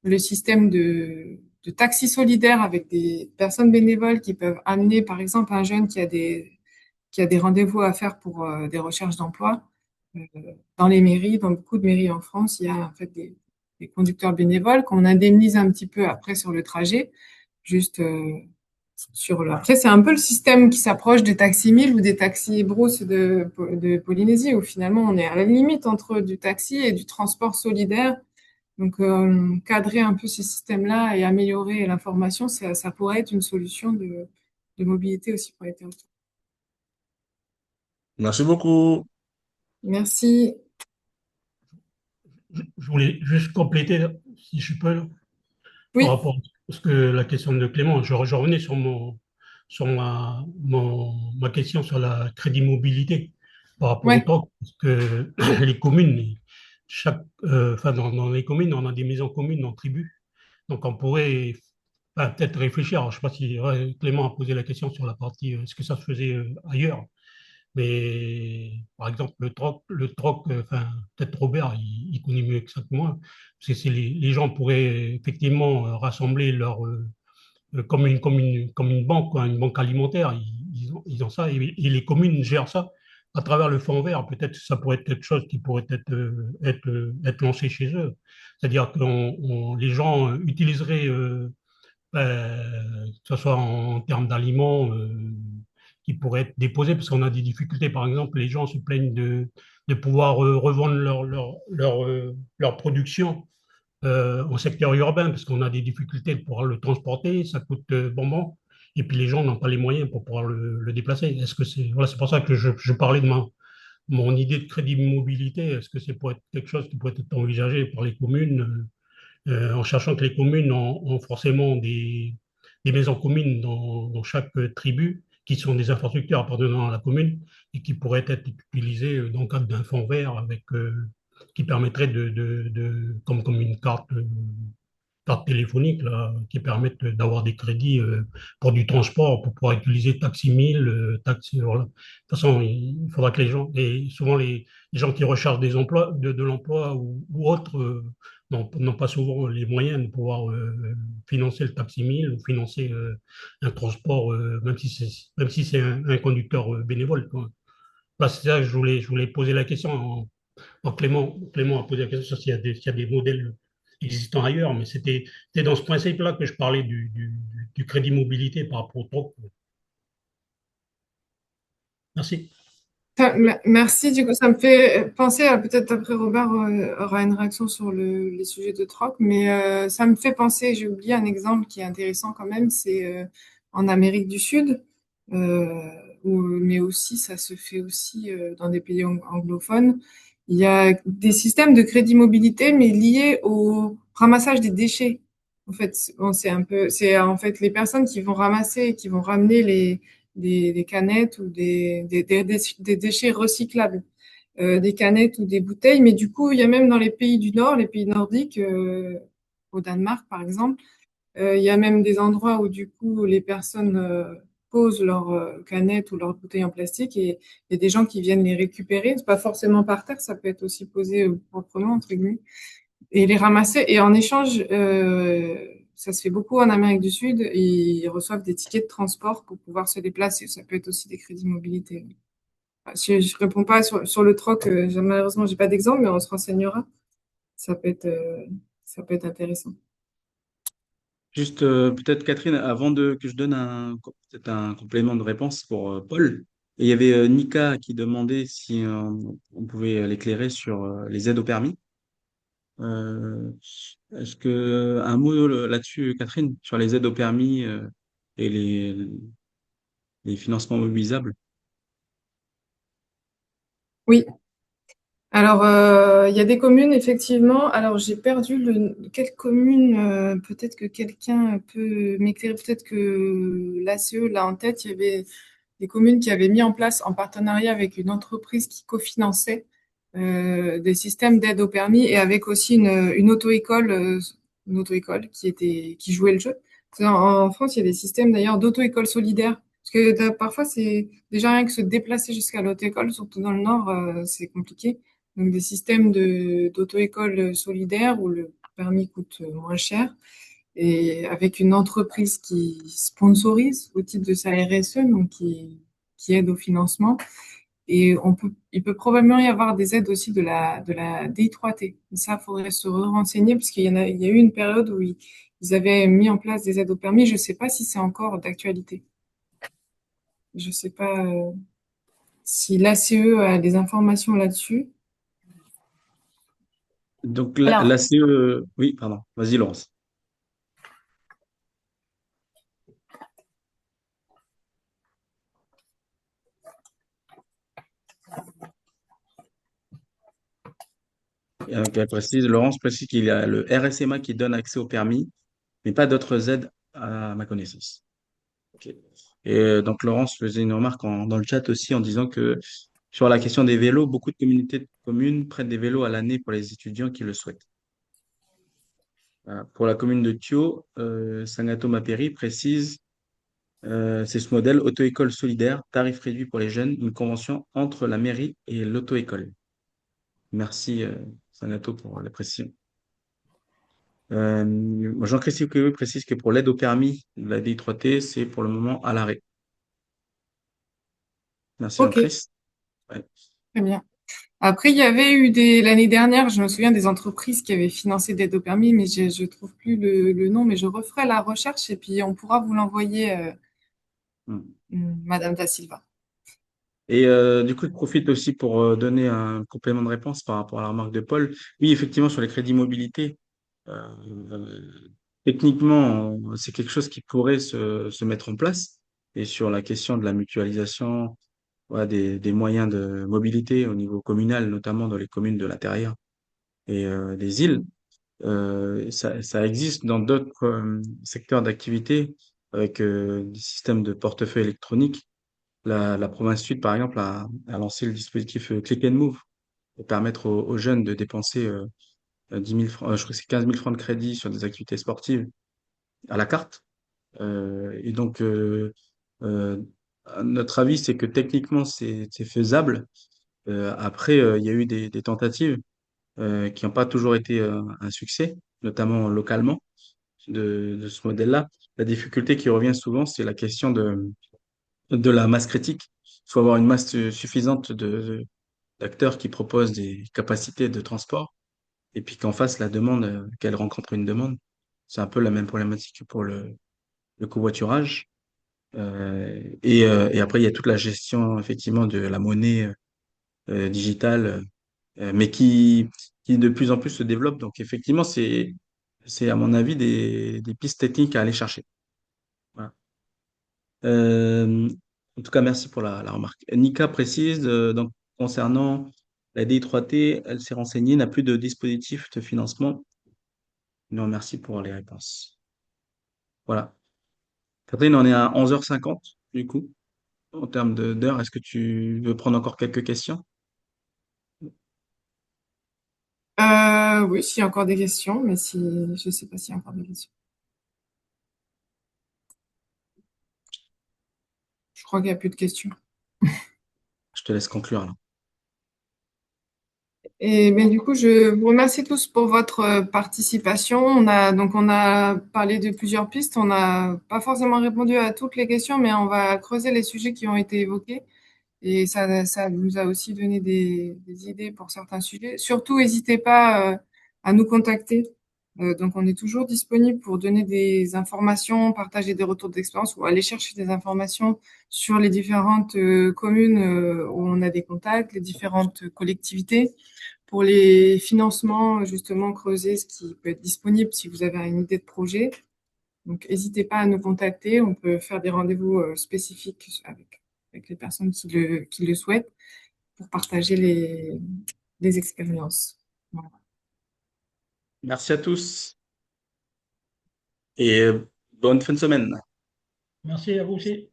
le système de taxi solidaire avec des personnes bénévoles qui peuvent amener, par exemple, un jeune qui a des rendez-vous à faire pour des recherches d'emploi. Euh, Dans les mairies, dans beaucoup de mairies en France, il y a en fait des conducteurs bénévoles qu'on indemnise un petit peu après sur le trajet, juste Après, c'est un peu le système qui s'approche des taxis 1000 ou des taxis brousse de Polynésie, où finalement on est à la limite entre du taxi et du transport solidaire. Donc, cadrer un peu ces systèmes-là et améliorer l'information, ça pourrait être une solution de mobilité aussi pour les territoires. Merci beaucoup. Merci. Je voulais juste compléter, si je peux, par Oui, rapport à ce que la question de Clément. Je revenais sur ma question sur la crédit mobilité par rapport au ouais, temps, parce que les communes, enfin, dans les communes, on a des maisons communes en tribu. Donc, on pourrait peut-être réfléchir. Alors, je ne sais pas si Clément a posé la question sur la partie, est-ce que ça se faisait ailleurs? Mais par exemple, le troc, enfin, peut-être Robert, il connaît mieux que ça que moi. Parce que les gens pourraient effectivement rassembler comme une banque, quoi, une banque alimentaire. Ils ont ça et les communes gèrent ça. à travers le fonds vert, peut-être que ça pourrait être quelque chose qui pourrait être lancé chez eux. C'est-à-dire que les gens utiliseraient, que ce soit en termes d'aliments, qui pourraient être déposés, parce qu'on a des difficultés. Par exemple, les gens se plaignent de pouvoir revendre leur production au secteur urbain, parce qu'on a des difficultés de pouvoir le transporter, ça coûte bonbon, et puis les gens n'ont pas les moyens pour pouvoir le déplacer. Est-ce que voilà, c'est pour ça que je parlais de mon idée de crédit mobilité. Est-ce que c'est pour être quelque chose qui pourrait être envisagé par les communes, en cherchant que les communes ont forcément des maisons communes dans chaque tribu, qui sont des infrastructures appartenant à la commune et qui pourraient être utilisées dans le cadre d'un fonds vert qui permettrait comme une carte téléphonique là, qui permettent d'avoir des crédits pour du transport, pour pouvoir utiliser Taxi 1000, Taxi, voilà. De toute façon, il faudra que les gens, et souvent les gens qui recherchent des emplois, de l'emploi ou autres, n'ont pas souvent les moyens de pouvoir financer le Taxi 1000 ou financer un transport, même si c'est un conducteur bénévole, quoi. Bah, c'est ça que je voulais poser la question. Donc Clément a posé la question sur s'il y a des modèles existants ailleurs, mais c'était dans ce principe-là que je parlais du crédit mobilité par rapport au troc. Merci. Merci. Du coup, ça me fait penser à peut-être après Robert aura une réaction sur les sujets de troc, mais ça me fait penser, j'ai oublié un exemple qui est intéressant quand même, c'est en Amérique du Sud, mais aussi ça se fait aussi dans des pays anglophones. Il y a des systèmes de crédit mobilité, mais liés au ramassage des déchets. En fait, bon, c'est en fait les personnes qui vont ramasser, qui vont ramener des canettes ou des déchets recyclables, des canettes ou des bouteilles. Mais du coup, il y a même dans les pays du Nord, les pays nordiques, au Danemark par exemple, il y a même des endroits où du coup les personnes posent leurs canettes ou leurs bouteilles en plastique et il y a des gens qui viennent les récupérer. C'est pas forcément par terre, ça peut être aussi posé proprement entre guillemets et les ramasser. Et en échange, ça se fait beaucoup en Amérique du Sud, et ils reçoivent des tickets de transport pour pouvoir se déplacer. Ça peut être aussi des crédits mobilité. Je réponds pas sur le troc, malheureusement, j'ai pas d'exemple, mais on se renseignera. Ça peut être, euh, ça peut être intéressant. Juste peut-être Catherine, avant que je donne peut-être un complément de réponse pour Paul. Et il y avait Nika qui demandait si on pouvait l'éclairer sur les aides au permis. Euh, Est-ce que un mot là-dessus, Catherine, sur les aides au permis et les financements mobilisables? Oui. Alors, il y a des communes, effectivement. Alors, j'ai perdu quelle commune, peut-être que quelqu'un peut m'éclairer, peut-être que l'ACE, là en tête, il y avait des communes qui avaient mis en place, en partenariat avec une entreprise qui cofinançait des systèmes d'aide au permis et avec aussi une auto-école qui jouait le jeu. En France, il y a des systèmes d'ailleurs d'auto-école solidaire. Parce que parfois, c'est déjà rien que se déplacer jusqu'à l'auto-école, surtout dans le Nord, c'est compliqué. Donc, des systèmes d'auto-école solidaire où le permis coûte moins cher et avec une entreprise qui sponsorise au titre de sa RSE, donc qui aide au financement. Et il peut probablement y avoir des aides aussi de la DI3T. Ça, il faudrait se renseigner parce il y a eu une période où ils avaient mis en place des aides au permis. Je ne sais pas si c'est encore d'actualité. Je ne sais pas si l'ACE a des informations là-dessus. Donc Alors, la CE, oui, pardon, vas-y Laurence. Laurence précise qu'il y a le RSMA qui donne accès au permis, mais pas d'autres aides à ma connaissance. Ok. Et donc Laurence faisait une remarque dans le chat aussi en disant que sur la question des vélos, beaucoup de communautés de communes prêtent des vélos à l'année pour les étudiants qui le souhaitent. Voilà. Pour la commune de Thio, Sangato Maperi précise, c'est ce modèle auto-école solidaire, tarif réduit pour les jeunes, une convention entre la mairie et l'auto-école. Merci Sangato pour la précision. Jean-Christophe Coué précise que pour l'aide au permis, la DI3T, c'est pour le moment à l'arrêt. Merci Ok, Jean-Christ. Ouais. Très bien. Après, il y avait eu l'année dernière, je me souviens des entreprises qui avaient financé des dos permis, mais je trouve plus le nom, mais je referai la recherche et puis on pourra vous l'envoyer, Mm. Madame Da Silva. Et du coup, je profite aussi pour donner un complément de réponse par rapport à la remarque de Paul. Oui, effectivement, sur les crédits mobilité, euh, euh, techniquement, c'est quelque chose qui pourrait se mettre en place. Et sur la question de la mutualisation, voilà, des moyens de mobilité au niveau communal, notamment dans les communes de l'intérieur et des îles, ça existe dans d'autres secteurs d'activité avec des systèmes de portefeuille électronique. La province Sud, par exemple, a lancé le dispositif Click and Move pour permettre aux jeunes de dépenser 10 000 francs, je crois que c'est 15 000 francs de crédit sur des activités sportives à la carte. Et donc, euh, à notre avis, c'est que techniquement, c'est faisable. Après, il y a eu des tentatives qui n'ont pas toujours été un succès, notamment localement, de ce modèle-là. La difficulté qui revient souvent, c'est la question de la masse critique. Il faut avoir une masse suffisante d'acteurs qui proposent des capacités de transport et puis qu'en face, la demande, qu'elle rencontre une demande. C'est un peu la même problématique que pour le covoiturage. Et après, il y a toute la gestion, effectivement, de la monnaie digitale, mais qui de plus en plus se développe. Donc, effectivement, c'est à mon avis, des pistes techniques à aller chercher. Voilà. Euh, En tout cas, merci pour la remarque. Nika précise, donc, concernant la DI3T, elle s'est renseignée, n'a plus de dispositif de financement. Non, merci pour les réponses. Voilà. Catherine, on est à 11h50 du coup, en termes d'heure. Est-ce que tu veux prendre encore quelques questions? Oui, s'il y a encore des questions, mais si, je sais pas s'il y a encore des questions. Je crois qu'il n'y a plus de questions. Je te laisse conclure là. Et bien, du coup, je vous remercie tous pour votre participation. On a parlé de plusieurs pistes. On n'a pas forcément répondu à toutes les questions, mais on va creuser les sujets qui ont été évoqués. Et ça nous a aussi donné des idées pour certains sujets. Surtout, n'hésitez pas à nous contacter. Donc, on est toujours disponible pour donner des informations, partager des retours d'expérience ou aller chercher des informations sur les différentes communes où on a des contacts, les différentes collectivités. Pour les financements, justement, creuser ce qui peut être disponible si vous avez une idée de projet. Donc, n'hésitez pas à nous contacter. On peut faire des rendez-vous spécifiques avec les personnes qui le souhaitent pour partager les expériences. Voilà. Merci à tous et bonne fin de semaine. Merci à vous aussi.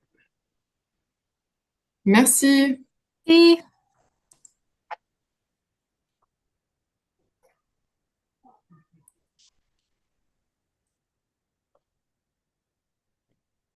Merci. Et